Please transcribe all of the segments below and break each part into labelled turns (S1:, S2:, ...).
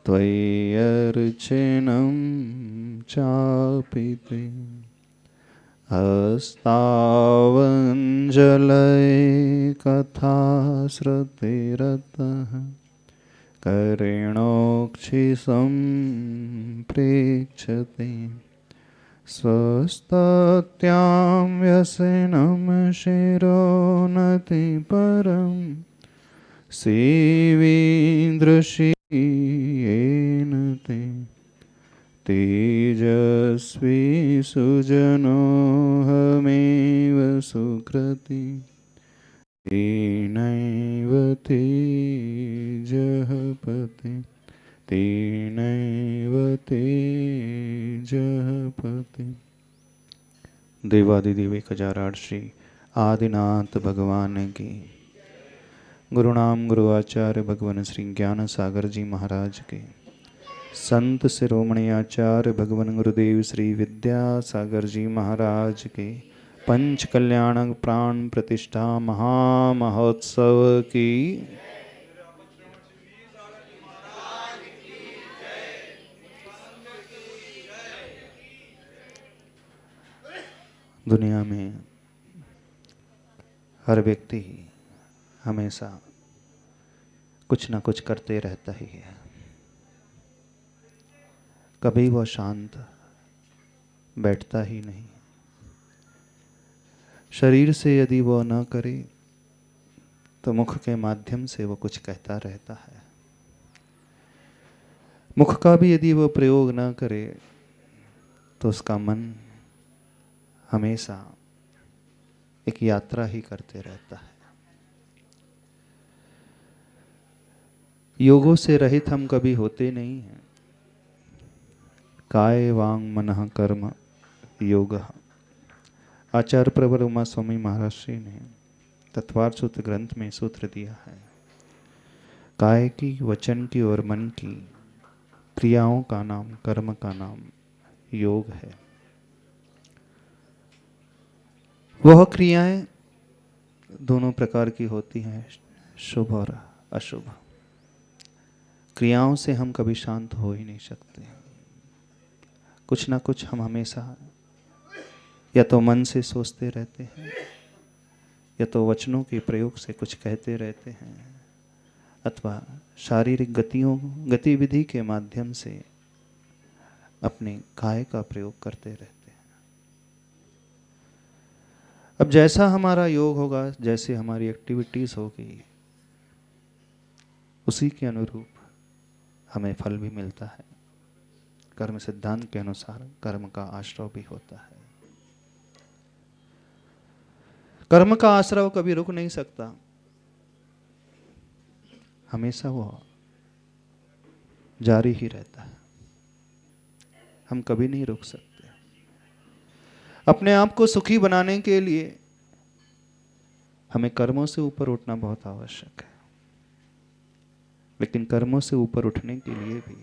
S1: त्वय्यर्चनं चापि ते हस्तावञ्जलैकथाश्रुतिरतः करेणोक्षिसम्प्रेक्षते स्वस्तत्यां व्यसनं शिरोनतिपरं सेवीन्द्रशीयेन ते तेजस्वी सुजनोऽहमेव सुकृति तेनैव तेजः पते तेनैव तेजः पते। देवादिदेव 1008 श्री आदिनाथ भगवान की, गुरुनाम गुरु आचार्य भगवान श्री ज्ञान सागर जी महाराज के, संत शिरोमणि आचार्य भगवान गुरुदेव श्री विद्यासागर जी महाराज के पंच कल्याण प्राण प्रतिष्ठा महामहोत्सव की। दुनिया में हर व्यक्ति हमेशा कुछ ना कुछ करते रहता ही है। कभी वह शांत बैठता ही नहीं। शरीर से यदि वह न करे तो मुख के माध्यम से वह कुछ कहता रहता है। मुख का भी यदि वह प्रयोग न करे तो उसका मन हमेशा एक यात्रा ही करते रहता है। योगों से रहित हम कभी होते नहीं हैं। काय वांग मनः कर्म योग। आचार्य प्रवर उमा स्वामी महाराज श्री ने तत्वार्थ सूत्र ग्रंथ में सूत्र दिया है, काय की, वचन की और मन की क्रियाओं का नाम, कर्म का नाम योग है। वह क्रियाएं दोनों प्रकार की होती हैं, शुभ और अशुभ। क्रियाओं से हम कभी शांत हो ही नहीं सकते। कुछ ना कुछ हम हमेशा या तो मन से सोचते रहते हैं या तो वचनों के प्रयोग से कुछ कहते रहते हैं अथवा शारीरिक गतिविधि के माध्यम से अपने काय का प्रयोग करते रहते हैं। अब जैसा हमारा योग होगा, जैसे हमारी एक्टिविटीज होगी, उसी के अनुरूप हमें फल भी मिलता है। कर्म सिद्धांत के अनुसार कर्म का आश्रव भी होता है। कर्म का आश्रव कभी रुक नहीं सकता, हमेशा वो जारी ही रहता है। हम कभी नहीं रुक सकते। अपने आप को सुखी बनाने के लिए हमें कर्मों से ऊपर उठना बहुत आवश्यक है, लेकिन कर्मों से ऊपर उठने के लिए भी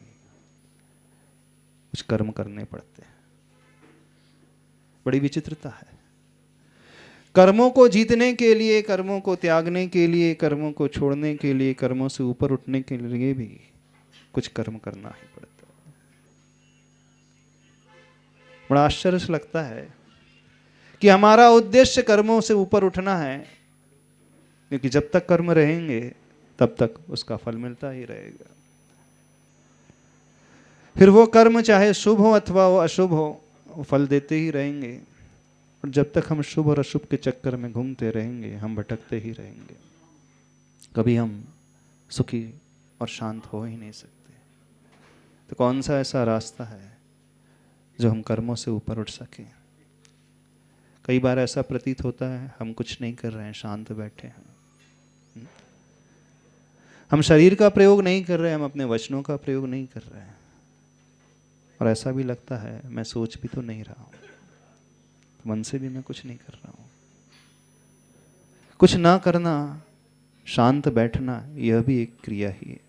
S1: कुछ कर्म करने पड़ते हैं। बड़ी विचित्रता है। कर्मों को जीतने के लिए, कर्मों को त्यागने के लिए, कर्मों को छोड़ने के लिए, कर्मों से ऊपर उठने के लिए भी कुछ कर्म करना ही पड़ता है। बड़ा आश्चर्य से लगता है कि हमारा उद्देश्य कर्मों से ऊपर उठना है, क्योंकि जब तक कर्म रहेंगे तब तक उसका फल मिलता ही रहेगा। फिर वो कर्म चाहे शुभ हो अथवा वो अशुभ हो, वो फल देते ही रहेंगे। और जब तक हम शुभ और अशुभ के चक्कर में घूमते रहेंगे, हम भटकते ही रहेंगे। कभी हम सुखी और शांत हो ही नहीं सकते। तो कौन सा ऐसा रास्ता है जो हम कर्मों से ऊपर उठ सकें? कई बार ऐसा प्रतीत होता है हम कुछ नहीं कर रहे हैं, शांत बैठे हैं। हम शरीर का प्रयोग नहीं कर रहे हैं, हम अपने वचनों का प्रयोग नहीं कर रहे हैं, और ऐसा भी लगता है मैं सोच भी तो नहीं रहा हूं, मन से भी मैं कुछ नहीं कर रहा हूं। कुछ ना करना, शांत बैठना, यह भी एक क्रिया ही है।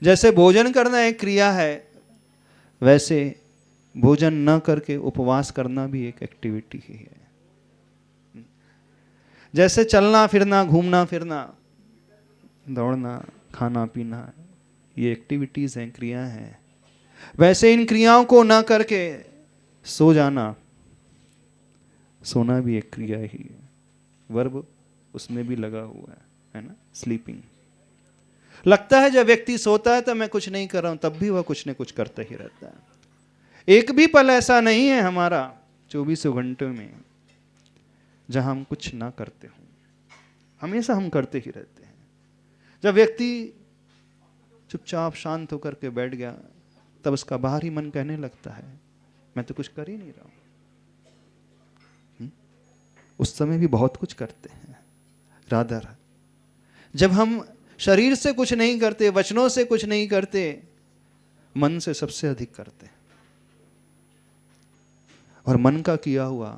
S1: जैसे भोजन करना एक क्रिया है, वैसे भोजन न करके उपवास करना भी एक एक्टिविटी ही है। जैसे चलना फिरना, घूमना फिरना, दौड़ना, खाना पीना, ये एक्टिविटीज हैं, क्रिया हैं। वैसे इन क्रियाओं को ना करके सो जाना, सोना भी एक क्रिया ही है, वर्ब उसमें भी लगा हुआ है ना, स्लीपिंग। लगता है जब व्यक्ति सोता है तो मैं कुछ नहीं कर रहा हूं, तब भी वह कुछ न कुछ करता ही रहता है। एक भी पल ऐसा नहीं है हमारा 24 घंटों में जहां हम कुछ ना करते हों, हमेशा हम करते ही रहते हैं। जब व्यक्ति चुपचाप शांत होकर के बैठ गया, तब उसका बाहरी मन कहने लगता है मैं तो कुछ कर ही नहीं रहा हूं। उस समय भी बहुत कुछ करते हैं। रादर जब हम शरीर से कुछ नहीं करते, वचनों से कुछ नहीं करते, मन से सबसे अधिक करते हैं। और मन का किया हुआ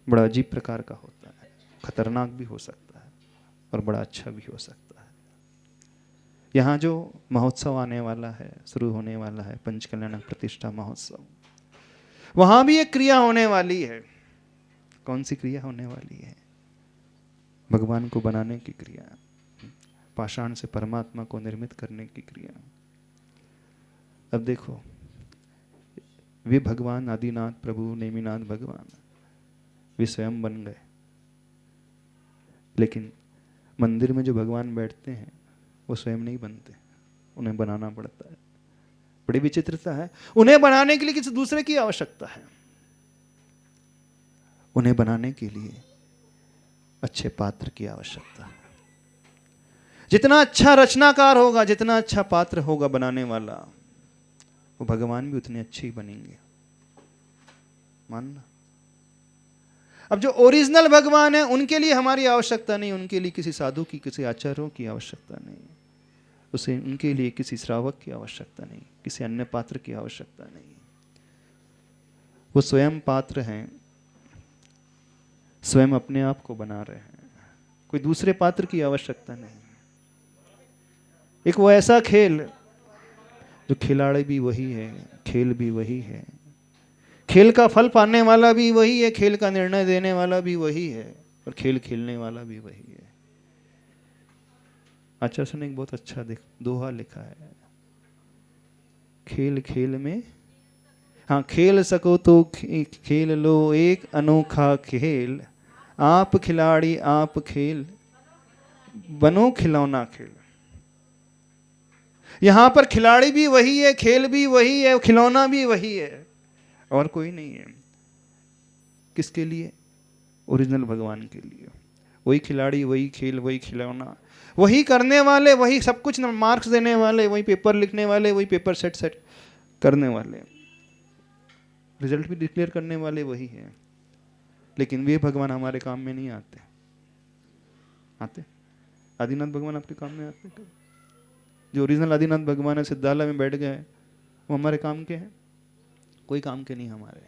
S1: बड़ा अजीब प्रकार का होता है, खतरनाक भी हो सकता है और बड़ा अच्छा भी हो सकता है। यहाँ जो महोत्सव आने वाला है, शुरू होने वाला है, पंचकल्याण प्रतिष्ठा महोत्सव, वहां भी एक क्रिया होने वाली है। कौन सी क्रिया होने वाली है? भगवान को बनाने की क्रिया, पाषाण से परमात्मा को निर्मित करने की क्रिया। अब देखो, वे भगवान आदिनाथ प्रभु नेमिनाथ भगवान वे स्वयं बन गए, लेकिन मंदिर में जो भगवान बैठते हैं वो स्वयं नहीं बनते, उन्हें बनाना पड़ता है। बड़ी विचित्रता है। उन्हें बनाने के लिए किसी दूसरे की आवश्यकता है। उन्हें बनाने के लिए अच्छे पात्र की आवश्यकता है। जितना अच्छा रचनाकार होगा, जितना अच्छा पात्र होगा बनाने वाला, वो भगवान भी उतने अच्छे ही बनेंगे, मानना। अब जो ओरिजिनल भगवान है उनके लिए हमारी आवश्यकता नहीं, उनके लिए किसी साधु की, किसी आचार्यों की आवश्यकता नहीं, उसे उनके लिए किसी श्रावक की आवश्यकता नहीं, किसी अन्य पात्र की आवश्यकता नहीं। वो स्वयं पात्र हैं, स्वयं अपने आप को बना रहे हैं, कोई दूसरे पात्र की आवश्यकता नहीं। एक वो ऐसा खेल जो खिलाड़ी भी वही है, खेल भी वही है, खेल का फल पाने वाला भी वही है, खेल का निर्णय देने वाला भी वही है, और खेल खेलने वाला भी वही है। आचार्य ने एक बहुत अच्छा दोहा लिखा है, खेल खेल में, हाँ, खेल सको तो खेल लो एक अनोखा खेल, आप खिलाड़ी आप खेल, बनो खिलौना खेल। यहां पर खिलाड़ी भी वही है, खेल भी वही है, खिलौना भी वही है, और कोई नहीं है। किसके लिए? ओरिजिनल भगवान के लिए। वही खिलाड़ी, वही खेल, वही खिलौना, वही करने वाले, वही सब कुछ मार्क्स देने वाले, वही पेपर लिखने वाले, वही पेपर सेट करने वाले, रिजल्ट भी डिक्लेयर करने वाले वही है। लेकिन वे भगवान हमारे काम में नहीं आते। आते? आदिनाथ भगवान आपके काम में आते? जो ओरिजिनल आदिनाथ भगवान है, सिद्धालय में बैठ गए, वो हमारे काम के हैं? कोई काम के नहीं हमारे।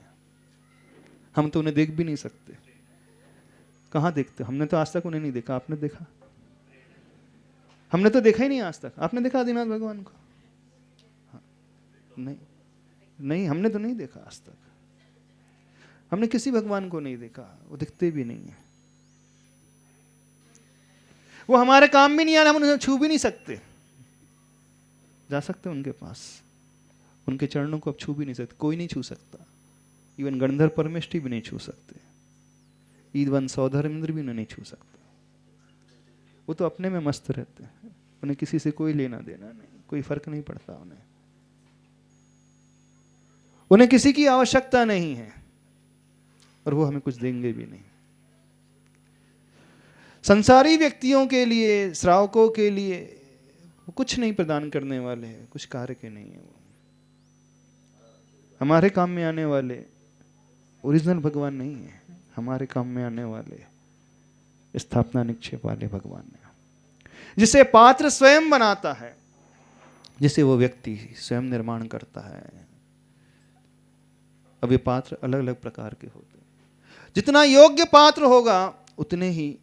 S1: हम तो उन्हें देख भी नहीं सकते। कहाँ देखते? हमने तो आज तक उन्हें नहीं देखा। आपने देखा? हमने तो देखा ही नहीं आज तक। आपने देखा आदिनाथ भगवान को? हाँ। नहीं, हमने तो नहीं देखा आज तक। हमने किसी भगवान को नहीं देखा, वो दिखते भी नहीं है, वो हमारे काम भी नहीं आना, हम उन्हें छू भी नहीं सकते। जा सकते उनके पास, उनके चरणों को अब छू भी नहीं सकते, कोई नहीं छू सकता। इवन गंधर्व परमेष्टि भी नहीं छू सकते, इवन सौधर्मेंद्र भी नहीं छू सकता। वो तो अपने में मस्त रहते हैं, उन्हें किसी से कोई लेना देना नहीं, कोई फर्क नहीं पड़ता उन्हें किसी की आवश्यकता नहीं है, और वो हमें कुछ देंगे भी नहीं। संसारी व्यक्तियों के लिए, श्रावकों के लिए वो कुछ नहीं प्रदान करने वाले हैं, कुछ कार्य के नहीं है। वो हमारे काम में आने वाले ओरिजिनल भगवान नहीं है, हमारे काम में आने वाले स्थापना निक्षेप वाले भगवान है, जिसे पात्र स्वयं बनाता है, जिसे वो व्यक्ति स्वयं निर्माण करता है। अब ये पात्र अलग अलग प्रकार के होते हैं। जितना योग्य पात्र होगा उतने ही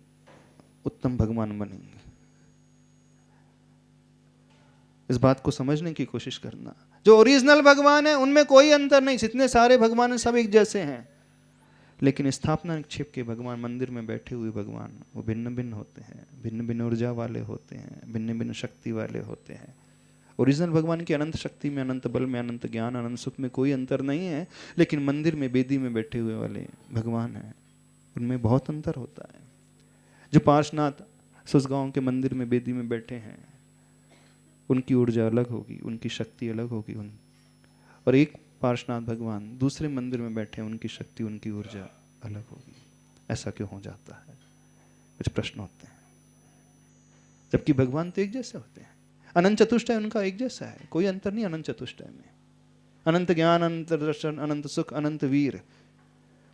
S1: उत्तम भगवान बनेंगे। इस बात को समझने की कोशिश करना। जो ओरिजिनल भगवान है उनमें कोई अंतर नहीं, जितने सारे भगवान हैं सब एक जैसे हैं। लेकिन स्थापना निक्षेप के भगवान, मंदिर में बैठे हुए भगवान, वो भिन्न भिन्न होते हैं, भिन्न भिन्न ऊर्जा वाले होते हैं, भिन्न भिन्न शक्ति वाले होते हैं। ओरिजिनल भगवान की अनंत शक्ति में, अनंत बल में, अनंत ज्ञान, अनंत सुख में कोई अंतर नहीं है, लेकिन मंदिर में वेदी में बैठे हुए वाले भगवान हैं, उनमें बहुत अंतर होता है। जो पार्श्वनाथ सुसगांव के मंदिर में वेदी में बैठे हैं, उनकी ऊर्जा अलग होगी, उनकी शक्ति अलग होगी, और एक पार्श्वनाथ भगवान दूसरे मंदिर में बैठे हैं, उनकी शक्ति, उनकी ऊर्जा अलग होगी। ऐसा क्यों हो जाता है? कुछ प्रश्न होते हैं, जबकि भगवान तो एक जैसे होते हैं। अनंत चतुष्टय उनका एक जैसा है, कोई अंतर नहीं अनंत चतुष्टय में। अनंत ज्ञान, अनंत दर्शन, अनंत सुख, अनंत वीर।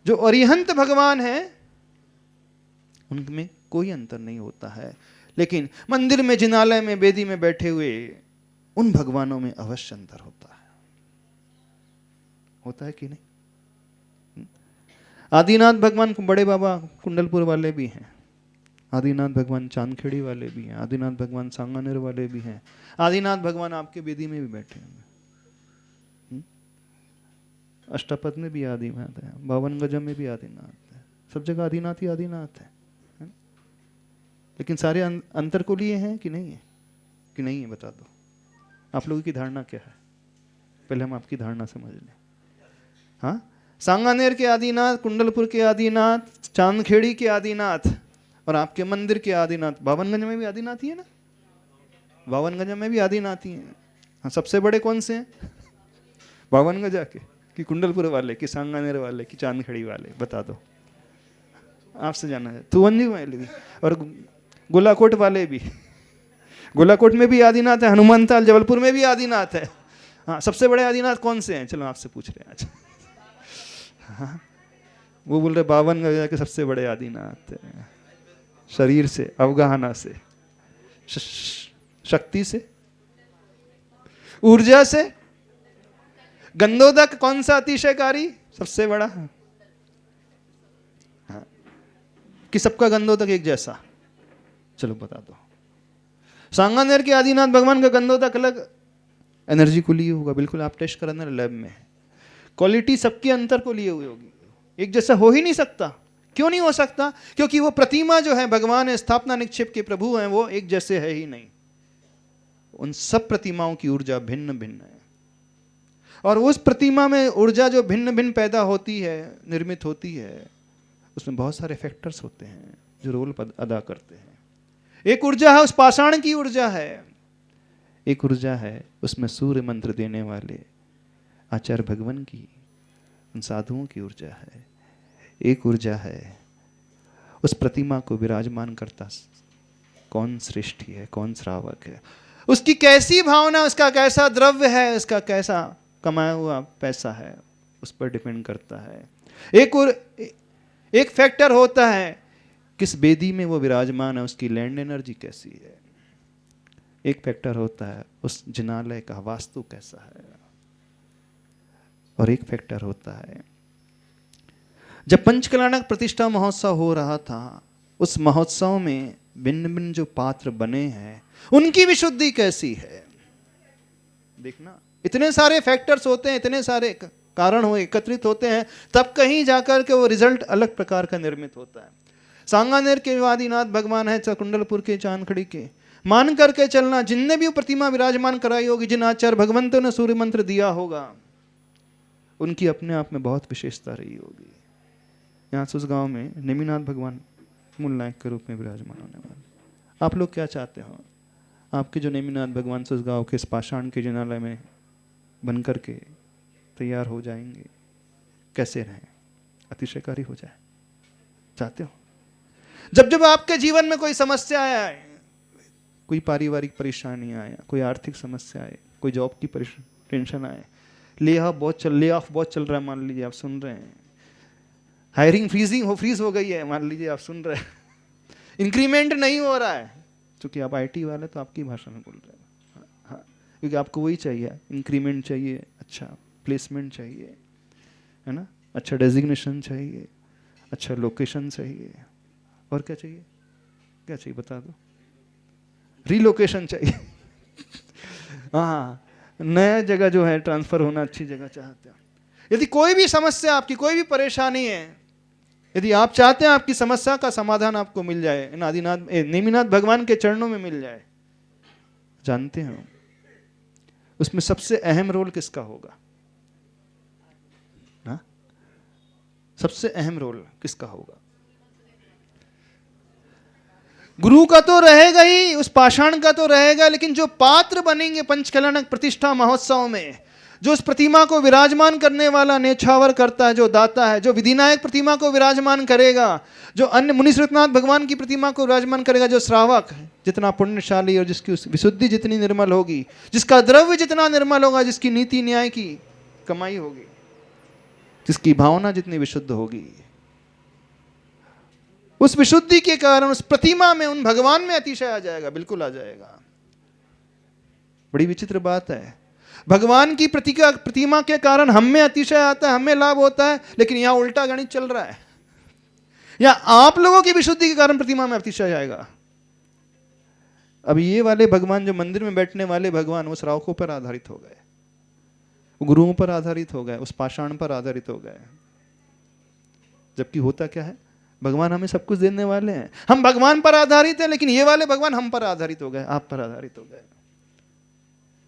S1: जो अरिहंत भगवान है उनमें कोई अंतर नहीं होता है, लेकिन मंदिर में, जिनालय में, वेदी में बैठे हुए उन भगवानों में अवश्य अंतर होता है। होता है कि नहीं? आदिनाथ भगवान बड़े बाबा कुंडलपुर वाले भी हैं, आदिनाथ भगवान चांदखेड़ी वाले भी हैं, आदिनाथ भगवान सांगानेर वाले भी हैं, आदिनाथ भगवान आपके वेदी में भी बैठे हैं, अष्टापद में भी आदिनाथ है, 52 गजम में भी आदिनाथ है, सब जगह आदिनाथ ही आदिनाथ है। लेकिन सारे अंतर को लिए हैं कि नहीं है? कि नहीं है? बता दो, आप लोगों की धारणा क्या है? पहले हम आपकी धारणा समझ लें। हाँ, सांगानेर के आदिनाथ, कुंडलपुर के आदिनाथ, चांदखेड़ी के आदिनाथ और आपके मंदिर के आदिनाथ, 52गंज में भी आदिनाथ ही है ना? 52गंज में भी आदिनाथ ही है। हाँ, सबसे बड़े कौन से हैं? 52गंज के, कि कुंडलपुर वाले, कि सांगानेर वाले, कि चांदखेड़ी वाले? बता दो, आपसे जानना है। तुवंजी वाले भी, और गोलाकोट वाले भी। गोलाकोट में भी आदिनाथ है, हनुमानताल जबलपुर में भी आदिनाथ है। हाँ, सबसे बड़े आदिनाथ कौन से हैं? चलो आपसे पूछ रहे हैं आज। हाँ, वो बोल रहे 52गंज के सबसे बड़े आदिनाथ है। शरीर से, अवगाहना से, शक्ति से, ऊर्जा से। गंधोदक कौन सा अतिशयकारी सबसे बड़ा? हाँ, कि सबका गंधोदक एक जैसा? चलो बता दो। सांगानेर के आदिनाथ भगवान का गंधोदक अलग एनर्जी को लिए होगा, बिल्कुल आप टेस्ट कराना लैब में। क्वालिटी सबके अंतर को लिए हुई होगी, एक जैसा हो ही नहीं सकता। क्यों नहीं हो सकता? क्योंकि वो प्रतिमा जो है, भगवान है, स्थापना निक्षेप के प्रभु हैं, वो एक जैसे है ही नहीं। उन सब प्रतिमाओं की ऊर्जा भिन्न भिन्न है, और उस प्रतिमा में ऊर्जा जो भिन्न भिन्न पैदा होती है, निर्मित होती है, उसमें बहुत सारे फैक्टर्स होते हैं जो रोल अदा करते हैं। एक ऊर्जा है उस पाषाण की ऊर्जा है, एक ऊर्जा है उसमें सूर्य मंत्र देने वाले आचार्य भगवान की, उन साधुओं की ऊर्जा है। एक ऊर्जा है उस प्रतिमा को विराजमान करता कौन श्रेष्ठी है, कौन श्रावक है, उसकी कैसी भावना, उसका कैसा द्रव्य है, उसका कैसा कमाया हुआ पैसा है, उस पर डिपेंड करता है। एक फैक्टर होता है किस वेदी में वो विराजमान है, उसकी लैंड एनर्जी कैसी है। एक फैक्टर होता है उस जिनालय का वास्तु कैसा है, और एक फैक्टर होता है जब पंचकल्याणक प्रतिष्ठा महोत्सव हो रहा था, उस महोत्सव में भिन्न भिन्न जो पात्र बने हैं उनकी विशुद्धि कैसी है। देखना, इतने सारे फैक्टर्स होते हैं, इतने सारे कारण हो एकत्रित होते हैं, तब कहीं जाकर के वो रिजल्ट अलग प्रकार का निर्मित होता है। सांगानेर के आदिनाथ भगवान है, कुंडलपुर के चांदखड़ी के, मान करके चलना, जिनने भी प्रतिमा विराजमान कराई होगी, जिन आचार्य भगवंतों ने सूर्य मंत्र दिया होगा, उनकी अपने आप में बहुत विशेषता रही होगी। यहाँ सुसगांव में नेमिनाथ भगवान मूल नायक के रूप में विराजमान होने वाले। आप लोग क्या चाहते हो? आपके जो नेमिनाथ भगवान सुसगांव के इस पाषाण के जिनालय में बन करके तैयार हो जाएंगे, कैसे रहें? अतिशयकारी हो जाए चाहते हो? जब जब आपके जीवन में कोई समस्या आए, कोई पारिवारिक परेशानी आए, कोई आर्थिक समस्या आए, कोई जॉब की टेंशन आए, ले ऑफ बहुत चल रहा है, मान लीजिए आप सुन रहे हैं, हायरिंग फ्रीज हो गई है, मान लीजिए आप सुन रहे हैं, इंक्रीमेंट नहीं हो रहा है, क्योंकि आप आईटी वाले तो आपकी भाषा में बोल रहे हैं। हाँ, क्योंकि आपको वही चाहिए, इंक्रीमेंट चाहिए, अच्छा प्लेसमेंट चाहिए, है ना, अच्छा डेजिग्नेशन चाहिए, अच्छा लोकेशन चाहिए, और क्या चाहिए? क्या चाहिए बता दो? रिलोकेशन चाहिए। हाँ, नया जगह जो है ट्रांसफर होना, अच्छी जगह चाहते हो। यदि कोई भी समस्या, आपकी कोई भी परेशानी है, यदि आप चाहते हैं आपकी समस्या का समाधान आपको मिल जाए, नेमिनाथ भगवान के चरणों में मिल जाए, जानते हैं उसमें सबसे अहम रोल किसका होगा? हा? सबसे अहम रोल किसका होगा? गुरु का तो रहेगा ही, उस पाषाण का तो रहेगा, लेकिन जो पात्र बनेंगे पंचकल्याणक प्रतिष्ठा महोत्सव में, जो उस प्रतिमा को विराजमान करने वाला नेछावर करता है, जो दाता है, जो विधिनायक प्रतिमा को विराजमान करेगा, जो अन्य मुनि श्रीनाथ भगवान की प्रतिमा को विराजमान करेगा, जो श्रावक जितना पुण्यशाली और जिसकी विशुद्धि जितनी निर्मल होगी, जिसका द्रव्य जितना निर्मल होगा, जिसकी नीति न्याय की कमाई होगी, जिसकी भावना जितनी विशुद्ध होगी, उस विशुद्धि के कारण उस प्रतिमा में, उन भगवान में अतिशय आ जाएगा, बिल्कुल आ जाएगा। बड़ी विचित्र बात है, भगवान की प्रतिमा के कारण हम में अतिशय आता है, हमें लाभ होता है, लेकिन यहां उल्टा गणित चल रहा है। या आप लोगों की विशुद्धि के कारण प्रतिमा में अतिशय आएगा। अब ये वाले भगवान, जो मंदिर में बैठने वाले भगवान, वो श्रावकों पर आधारित हो गए, गुरुओं पर आधारित हो गए, उस पाषाण पर आधारित हो गए। जबकि होता क्या है, भगवान हमें सब कुछ देने वाले हैं, हम भगवान पर आधारित हैं, लेकिन ये वाले भगवान हम पर आधारित हो गए, आप पर आधारित हो गए।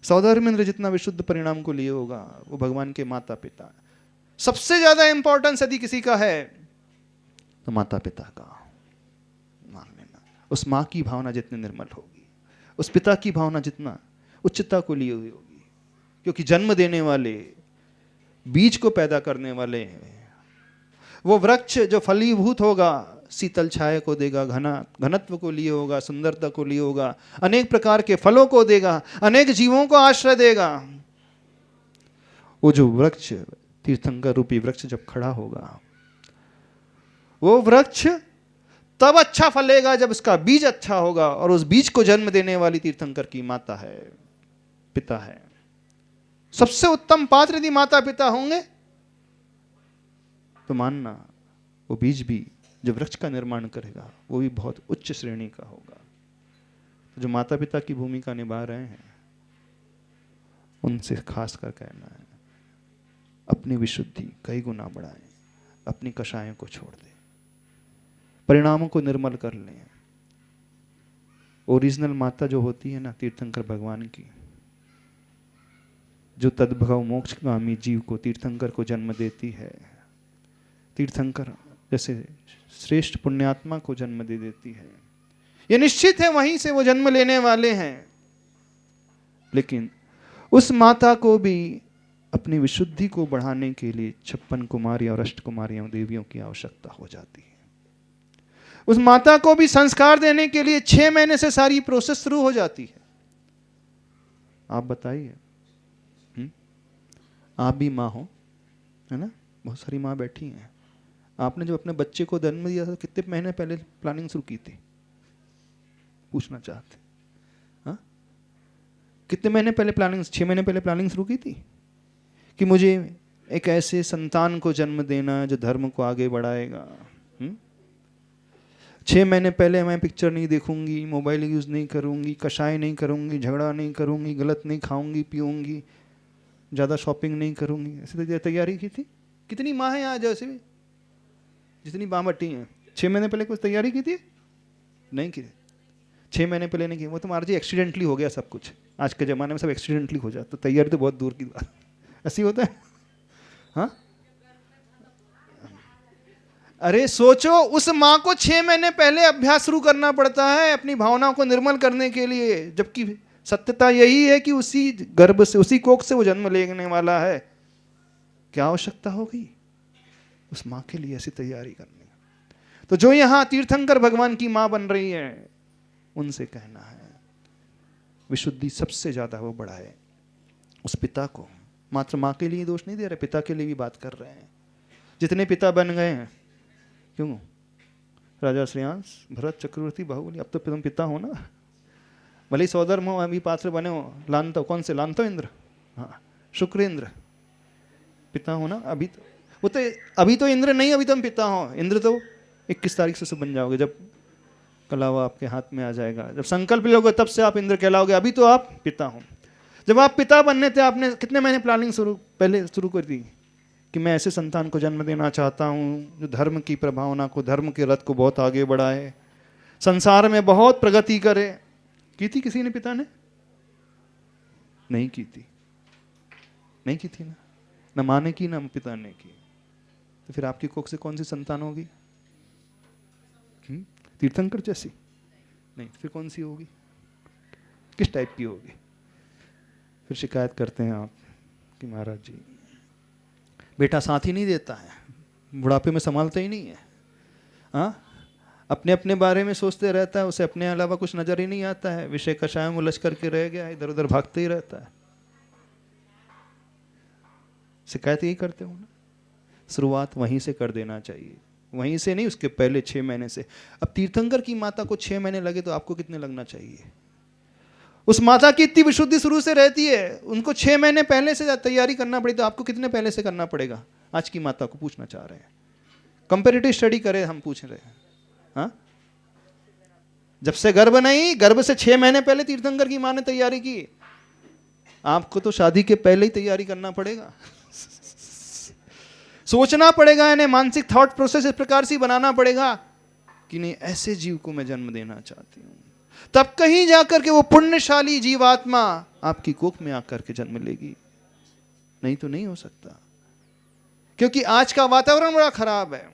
S1: सौधर्मेंद्र जितना विशुद्ध परिणाम को लिए होगा, वो भगवान के माता पिता। सबसे ज्यादा इंपॉर्टेंस यदि किसी का है तो माता पिता का मान लेना। उस माँ की भावना जितनी निर्मल होगी, उस पिता की भावना जितना उच्चता को लिए हुई होगी, क्योंकि जन्म देने वाले, बीज को पैदा करने वाले हैं, वो वृक्ष जो फलीभूत होगा, शीतल छाया को देगा, घनत्व को लिए होगा, सुंदरता को लिए होगा, अनेक प्रकार के फलों को देगा, अनेक जीवों को आश्रय देगा। वो जो वृक्ष, तीर्थंकर रूपी वृक्ष जब खड़ा होगा, वो वृक्ष तब अच्छा फलेगा जब उसका बीज अच्छा होगा, और उस बीज को जन्म देने वाली तीर्थंकर की माता है, पिता है। सबसे उत्तम पात्र यदि माता पिता होंगे तो मानना वो बीज भी जो वृक्ष का निर्माण करेगा वो भी बहुत उच्च श्रेणी का होगा। जो माता पिता की भूमिका निभा रहे हैं उनसे खास कर कहना है, अपनी विशुद्धि कई गुना बढ़ाएं, अपनी कषायों को छोड़ दें, परिणामों को निर्मल कर लें। ओरिजिनल माता जो होती है ना, तीर्थंकर भगवान की, जो तद्भव मोक्षगामी जीव को, तीर्थंकर को जन्म देती है, तीर्थंकर जैसे श्रेष्ठ पुण्यात्मा को जन्म दे देती है, ये निश्चित है वहीं से वो जन्म लेने वाले हैं। लेकिन उस माता को भी अपनी विशुद्धि को बढ़ाने के लिए 56 कुमारियां और अष्टकुमारियां देवियों की आवश्यकता हो जाती है। उस माता को भी संस्कार देने के लिए 6 महीने से सारी प्रोसेस शुरू हो जाती है। आप बताइए, आप भी माँ हो, है ना, बहुत सारी माँ बैठी हैं। आपने जो अपने बच्चे को जन्म दिया था, कितने महीने पहले प्लानिंग शुरू की थी? पूछना चाहते, हाँ? कितने महीने पहले प्लानिंग? 6 महीने पहले प्लानिंग शुरू की थी कि मुझे एक ऐसे संतान को जन्म देना जो धर्म को आगे बढ़ाएगा। 6 महीने पहले मैं पिक्चर नहीं देखूंगी, मोबाइल यूज नहीं करूंगी, कषाय नहीं करूंगी, झगड़ा नहीं करूंगी, गलत नहीं खाऊंगी पीऊंगी, ज़्यादा शॉपिंग नहीं करूंगी, ऐसी तैयारी की थी। कितनी माँ है आज ऐसे भी, जितनी माँ बटी हैं? 6 महीने पहले कुछ तैयारी की थी? नहीं की। 6 महीने पहले नहीं की। वो तुम्हारा जी एक्सीडेंटली हो गया सब कुछ। आज के ज़माने में सब एक्सीडेंटली हो जाता, तो तैयारी तो बहुत दूर की बात। ऐसी होता है, हाँ? अरे सोचो, उस माँ को 6 महीने पहले अभ्यास शुरू करना पड़ता है अपनी भावनाओं को निर्मल करने के लिए, जबकि सत्यता यही है कि उसी गर्भ से, उसी कोख से वो जन्म लेने वाला है। क्या आवश्यकता हो गई उस माँ के लिए ऐसी तैयारी करनी? तो जो यहाँ तीर्थंकर भगवान की माँ बन रही है, उनसे कहना है विशुद्धि सबसे ज्यादा वो बढ़ाए उस पिता को। मात्र माँ के लिए दोष नहीं दे रहे, पिता के लिए भी बात कर रहे हैं। जितने पिता बन गए हैं, क्यों? राजा श्रेयांश, भरत, चक्रवर्ती, बाहुबली, अब तो तुम पिता हो ना। भले ही सौधर्म हो, अभी पात्र बने हो, लानतो, कौन से लानतो? इंद्र, हाँ, शुक्रेंद्र, पिता हो ना। अभी तो वो तो अभी तो इंद्र नहीं, अभी तुम पिता हो। इंद्र तो 21 तारीख से बन जाओगे, जब कलावा आपके हाथ में आ जाएगा, जब संकल्प लोगे तब से आप इंद्र कहलाओगे। अभी तो आप पिता हो। जब आप पिता बनने थे, आपने कितने महीने प्लानिंग पहले शुरू कर दी कि मैं ऐसे संतान को जन्म देना चाहता हूँ जो धर्म की प्रभावना को, धर्म के रथ को बहुत आगे बढ़ाए, संसार में बहुत प्रगति करे। की थी किसी ने पिता ने? नहीं की थी, नहीं की थी ना, न माँ ने की न पिता ने की। तो फिर आपकी कोख से कौन सी संतान होगी? तीर्थंकर जैसी? नहीं, फिर कौन सी होगी? किस टाइप की होगी? फिर शिकायत करते हैं आप कि महाराज जी बेटा साथ ही नहीं देता है, बुढ़ापे में संभालता ही नहीं है, हाँ, अपने अपने बारे में सोचते रहता है, उसे अपने अलावा कुछ नजर ही नहीं आता है, विषय कषाय में उलझ करके रह गया, इधर उधर भागते ही रहता है। शिकायत यही करते हो ना। शुरुआत वहीं से कर देना चाहिए, वहीं से नहीं, उसके पहले 6 महीने से। अब तीर्थंकर की माता को 6 महीने लगे तो आपको कितने लगना चाहिए? उस माता की इतनी विशुद्धि शुरू से रहती है, उनको 6 महीने पहले से तैयारी करना पड़ी, तो आपको कितने पहले से करना पड़ेगा? आज की माता को पूछना चाह रहे हैं, कंपैरेटिव स्टडी करें, हम पूछ रहे हैं। हाँ, जब से गर्भ नहीं, गर्भ से 6 महीने पहले तीर्थंकर की मां ने तैयारी की, आपको तो शादी के पहले ही तैयारी करना पड़ेगा। सोचना पड़ेगा, इन्हें मानसिक थॉट प्रोसेस इस प्रकार से बनाना पड़ेगा कि नहीं, ऐसे जीव को मैं जन्म देना चाहती हूं, तब कहीं जाकर के वो पुण्यशाली जीवात्मा आपकी कोख में आकर के जन्म लेगी। नहीं तो नहीं हो सकता, क्योंकि आज का वातावरण बड़ा खराब है।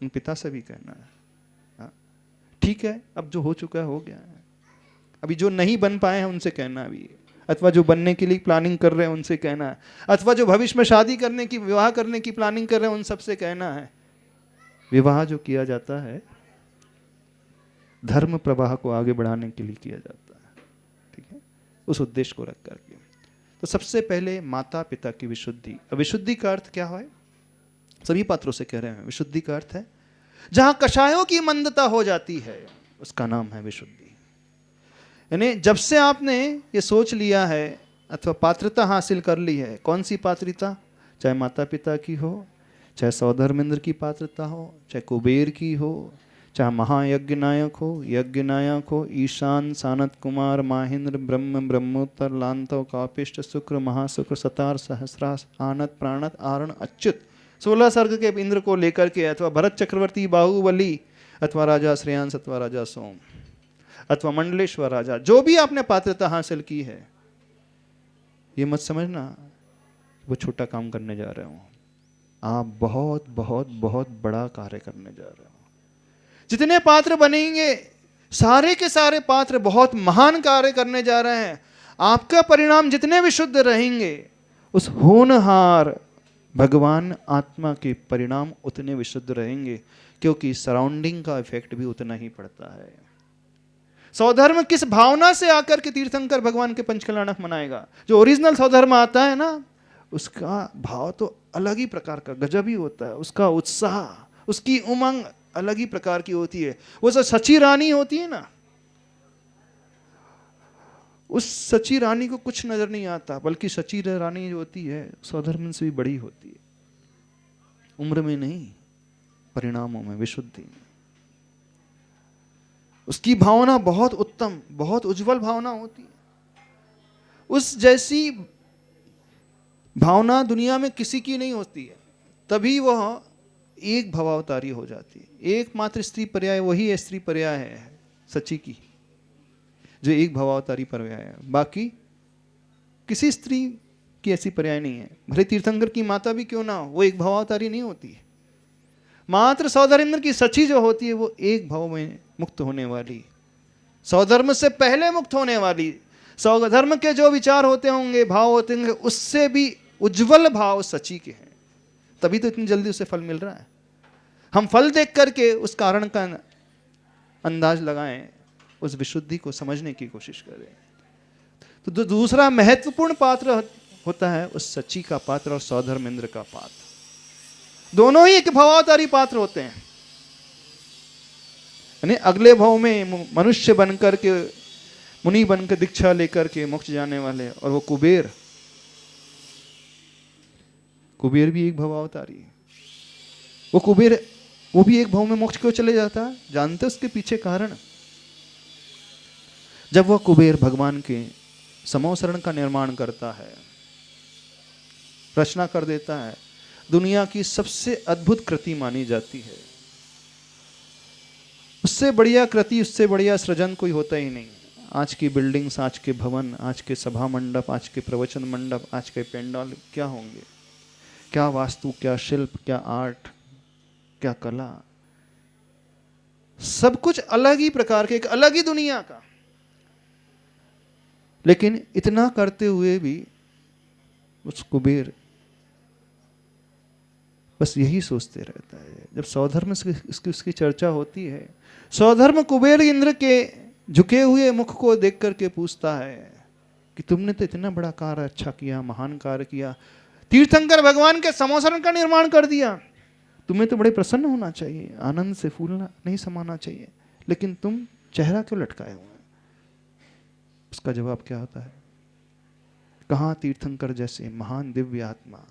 S1: उन पिता से भी कहना है, हाँ, ठीक है, अब जो हो चुका है हो गया है, अभी जो नहीं बन पाए हैं उनसे कहना भी, अथवा जो बनने के लिए प्लानिंग कर रहे हैं उनसे कहना है, अथवा जो भविष्य में शादी करने की, विवाह करने की प्लानिंग कर रहे हैं उन सबसे कहना है, विवाह जो किया जाता है धर्म प्रवाह को आगे बढ़ाने के लिए किया जाता है, ठीक है, उस उद्देश्य को रख करके। तो सबसे पहले माता पिता की विशुद्धि। विशुद्धि का अर्थ क्या है? सभी पात्रों से कह रहे हैं, विशुद्धि का अर्थ है जहां कषायों की मंदता हो जाती है, उसका नाम है विशुद्धि। यानी जब से आपने ये सोच लिया है अथवा पात्रता हासिल कर ली है, कौन सी पात्रता? चाहे माता पिता की हो, चाहे सौधर्मेंद्र की पात्रता हो, चाहे कुबेर की हो, चाहे महायज्ञ नायक हो, यज्ञ नायक हो, ईशान, सानत कुमार, माहिंद्र, ब्रह्म, ब्रह्मोत्तर, लांतव, कापिष्ट, शुक्र, महाशुक्र, सतार, सहस्रास, आनत, प्राणत, आरण, अच्युत, 16 सर्ग के इंद्र को लेकर के, अथवा भरत चक्रवर्ती, बाहुबली, अथवा राजा श्रेयांस, अथवा राजा सोम, अथवा मंडलेश्वर राजा, जो भी आपने पात्रता हासिल की है, ये मत समझना वो छोटा काम करने जा रहे हो, आप बहुत बहुत बहुत बड़ा कार्य करने जा रहे हो। जितने पात्र बनेंगे, सारे के सारे पात्र बहुत महान कार्य करने जा रहे हैं। आपका परिणाम जितने विशुद्ध रहेंगे, उस होनहार भगवान आत्मा के परिणाम उतने विशुद्ध रहेंगे, क्योंकि सराउंडिंग का इफेक्ट भी उतना ही पड़ता है। सौधर्म किस भावना से आकर के तीर्थंकर भगवान के पंचकल्याणक मनाएगा? जो ओरिजिनल सौधर्म आता है ना, उसका भाव तो अलग ही प्रकार का, गजब ही होता है। उसका उत्साह, उसकी उमंग अलग ही प्रकार की होती है। वो जो सची रानी होती है ना, उस सची रानी को कुछ नजर नहीं आता, बल्कि सची रानी जो होती है सौधर्म से भी बड़ी होती है, उम्र में नहीं, परिणामों में, विशुद्धि में। उसकी भावना बहुत उत्तम, बहुत उज्जवल भावना होती है। उस जैसी भावना दुनिया में किसी की नहीं होती है, तभी वह एक भवावतारी हो जाती है। एकमात्र स्त्री पर्याय वही स्त्री पर्याय है सची की, जो एक भवावतारी पर्याय है। बाकी किसी स्त्री की ऐसी पर्याय नहीं है। भले तीर्थंकर की माता भी क्यों ना हो, वो एक भवावतारी नहीं होती है। मात्र सौधर्मेंद्र की सची जो होती है, वो एक भाव में मुक्त होने वाली, सौधर्म से पहले मुक्त होने वाली, सौधर्म के जो विचार होते होंगे, भाव होते होंगे, उससे भी उज्जवल भाव सची के हैं। तभी तो इतनी जल्दी उसे फल मिल रहा है। हम फल देख करके उस कारण का अंदाज लगाएं, उस विशुद्धि को समझने की कोशिश करें। तो जो दूसरा महत्वपूर्ण पात्र होता है, उस सची का पात्र और सौधर्मेंद्र का पात्र, दोनों ही एक भवावतारी पात्र होते हैं। यानी अगले भाव में मनुष्य बनकर के, मुनि बनकर दीक्षा लेकर के मोक्ष जाने वाले, और वो कुबेर, कुबेर भी एक भवावतारी है। वो कुबेर, वो भी एक भाव में मोक्ष क्यों चले जाता है? जानते उसके पीछे कारण? जब वह कुबेर भगवान के समोसरण का निर्माण करता है, रचना कर देता है, दुनिया की सबसे अद्भुत कृति मानी जाती है। उससे बढ़िया कृति, उससे बढ़िया सृजन कोई होता ही नहीं। आज की बिल्डिंग्स, आज के भवन, आज के सभा मंडप, आज के प्रवचन मंडप, आज के पेंडाल क्या होंगे? क्या वास्तु, क्या शिल्प, क्या आर्ट, क्या कला, सब कुछ अलग ही प्रकार के, एक अलग ही दुनिया का। लेकिन इतना करते हुए भी उस कुबेर बस यही सोचते रहता है। जब सौधर्म से उसकी चर्चा होती है, सौधर्म कुबेर इंद्र के झुके हुए मुख को देख करके पूछता है कि तुमने तो इतना बड़ा कार्य अच्छा किया, महान कार्य किया, तीर्थंकर भगवान के समोसरण का निर्माण कर दिया, तुम्हें तो बड़े प्रसन्न होना चाहिए, आनंद से फूलना नहीं समाना चाहिए, लेकिन तुम चेहरा क्यों लटकाए हुए? उसका जवाब क्या होता है? कहाँ तीर्थंकर जैसे महान दिव्य आत्मा,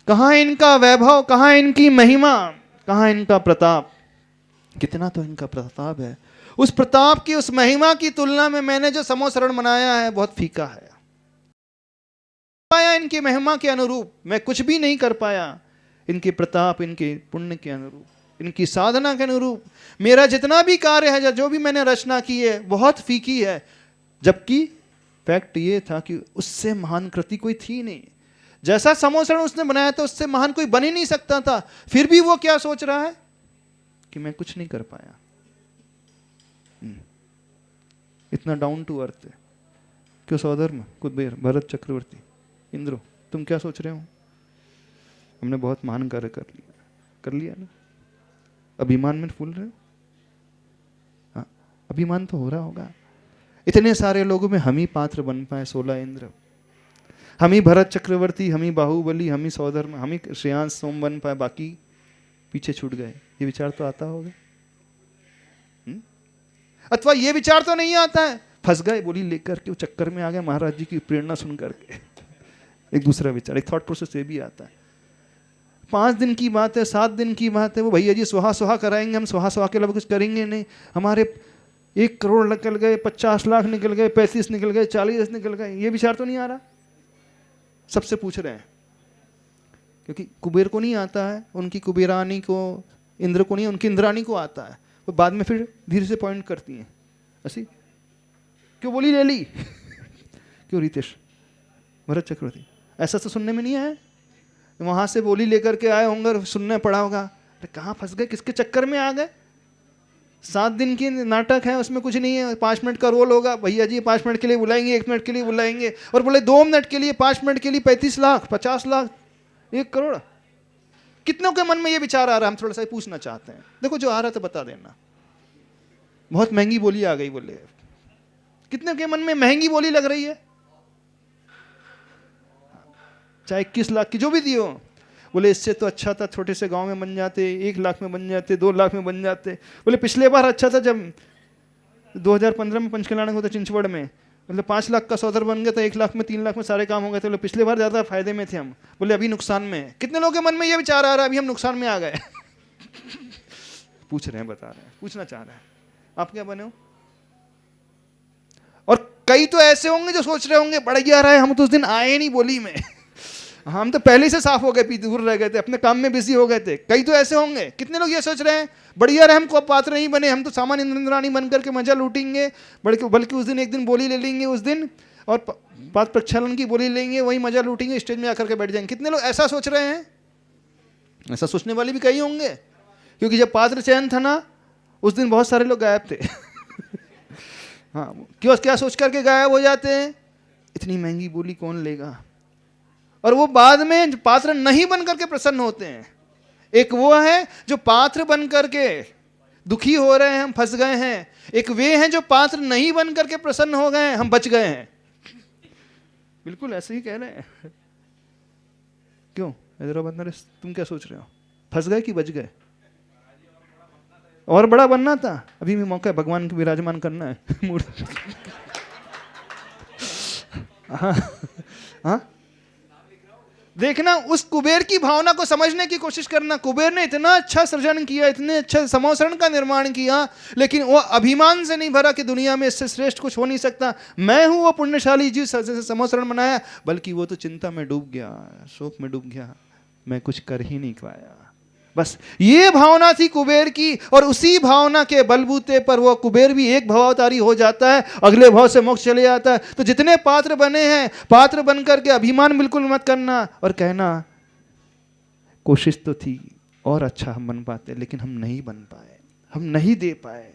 S1: कहाँ इनका वैभव, कहाँ इनकी महिमा, कहाँ इनका प्रताप। कितना तो इनका प्रताप है, उस प्रताप की, उस महिमा की तुलना में मैंने जो समोसरण बनाया है बहुत फीका है। पाया इनकी महिमा के अनुरूप मैं कुछ भी नहीं कर पाया, इनके प्रताप, इनके पुण्य के अनुरूप, इनकी साधना के अनुरूप मेरा जितना भी कार्य है, जो भी मैंने रचना की है बहुत फीकी है। जबकि फैक्ट ये था कि उससे महान कृति कोई थी नहीं। जैसा समोसरण उसने बनाया था उससे महान कोई बन ही नहीं सकता था। फिर भी वो क्या सोच रहा है कि मैं कुछ नहीं कर पाया। इतना डाउन टू अर्थ है क्यों? सौधर्म, कुबेर, भरत चक्रवर्ती, इंद्रो, तुम क्या सोच रहे हो? हमने बहुत महान कार्य कर लिया ना। अभिमान में फूल रहे हो? हाँ, अभिमान तो हो रहा होगा। इतने सारे लोगों में हम ही पात्र बन पाए, 16 इंद्र, हम ही भरत चक्रवर्ती, हम ही बाहुबली, हम ही सौधर्म, हम ही श्रेयांश सोम बन पाए, बाकी पीछे छूट गए। ये विचार तो आता होगा। अथवा ये विचार तो नहीं आता है, फंस गए बोली लेकर के, वो चक्कर में आ गए महाराज जी की प्रेरणा सुन करके। एक दूसरा विचार, एक थॉट प्रोसेस ये भी आता है। 5 दिन की बात है, 7 दिन की बात है, वो भैया जी सुहा सुहा कराएंगे, हम सुहा सुहा के अलावा कुछ करेंगे नहीं। हमारे 1 करोड़ निकल गए, 50 लाख निकल गए, 35 निकल गए, 40 निकल गए। ये विचार तो नहीं आ रहा? सबसे पूछ रहे हैं, क्योंकि कुबेर को नहीं आता है, उनकी कुबेरानी को, इंद्र को नहीं, उनकी इंद्रानी को आता है। वो बाद में फिर धीरे से पॉइंट करती हैं, ऐसी क्यों बोली ले ली? क्यों रितेश, भरत चक्रवर्ती, ऐसा तो सुनने में नहीं आया? वहां से बोली लेकर के आए होंगे और सुनने पड़ा होगा, अरे कहाँ फंस गए, किसके चक्कर में आ गए? 7 दिन की नाटक है, उसमें कुछ नहीं है, 5 मिनट का रोल होगा, भैया जी 5 मिनट के लिए बुलाएंगे, 1 मिनट के लिए बुलाएंगे, और बोले 2 मिनट के लिए, 5 मिनट के लिए 35 लाख, 50 लाख, 1 करोड़। कितनों के मन में ये विचार आ रहा है? हम थोड़ा सा पूछना चाहते हैं। देखो जो आ रहा है तो बता देना। बहुत महंगी बोली आ गई, बोले कितने के मन में महंगी बोली लग रही है? चाहे 21 लाख की जो भी दियो, बोले इससे तो अच्छा था छोटे से गांव में बन जाते, 1 लाख में बन जाते, 2 लाख में बन जाते। बोले पिछले बार अच्छा था जब 2015 में पंचकल्याण होता चिंचवड़ में, मतलब 5 लाख का सौदा बन गया था, 1 लाख में 3 लाख में सारे काम हो गए थे। बोले पिछले बार ज्यादा फायदे में थे हम। बोले अभी नुकसान में है। कितने लोगों के मन में ये विचार आ रहा है अभी हम नुकसान में आ गए? पूछ रहे हैं, बता रहे हैं, पूछना चाह रहे हैं आप क्या बने हो। और कई तो ऐसे होंगे जो सोच रहे होंगे बढ़िया रहा है, हम तो उस दिन आए नहीं बोली में, हम तो पहले से साफ हो गए, दूर रह गए थे, अपने काम में बिजी हो गए थे। कई तो ऐसे होंगे। कितने लोग ये सोच रहे हैं बढ़िया रहे, हमको पात्र नहीं बने, हम तो सामान्य इंद्राणी बन करके मजा लूटेंगे, बल्कि उस दिन एक दिन बोली ले लेंगे उस दिन, और पात्र प्रक्षालन की बोली लेंगे, वही मजा लूटेंगे, स्टेज में आकर के बैठ जाएंगे। कितने लोग ऐसा सोच रहे हैं? ऐसा सोचने वाले भी कई होंगे, क्योंकि जब पात्र चयन था ना उस दिन बहुत सारे लोग गायब थे। हाँ, क्यों, क्या सोच करके गायब हो जाते हैं? इतनी महंगी बोली कौन लेगा? और वो बाद में पात्र नहीं बन करके प्रसन्न होते हैं। एक वो है जो पात्र बन करके दुखी हो रहे हैं, हम फंस गए हैं। एक वे हैं जो पात्र नहीं बन करके प्रसन्न हो गए हैं, हम बच गए हैं। बिल्कुल ऐसे ही कह रहे हैं। क्यों हैदराबाद, तुम क्या सोच रहे हो? फंस गए कि बच गए? और बड़ा बनना था। अभी भी मौका है, भगवान को विराजमान करना है। हाँ, देखना, उस कुबेर की भावना को समझने की कोशिश करना। कुबेर ने इतना अच्छा सृजन किया, इतने अच्छे समोसरण का निर्माण किया, लेकिन वो अभिमान से नहीं भरा कि दुनिया में इससे श्रेष्ठ कुछ हो नहीं सकता, मैं हूं वो पुण्यशाली जिस समोसरण बनाया, बल्कि वो तो चिंता में डूब गया, शोक में डूब गया, मैं कुछ कर ही नहीं पाया। बस ये भावना थी कुबेर की, और उसी भावना के बलबूते पर वो कुबेर भी एक भवावतारी हो जाता है, अगले भाव से मोक्ष चले जाता है। तो जितने पात्र बने हैं, पात्र बन करके अभिमान बिल्कुल मत करना और कहना कोशिश तो थी और अच्छा हम बन पाते, लेकिन हम नहीं बन पाए, हम नहीं दे पाए।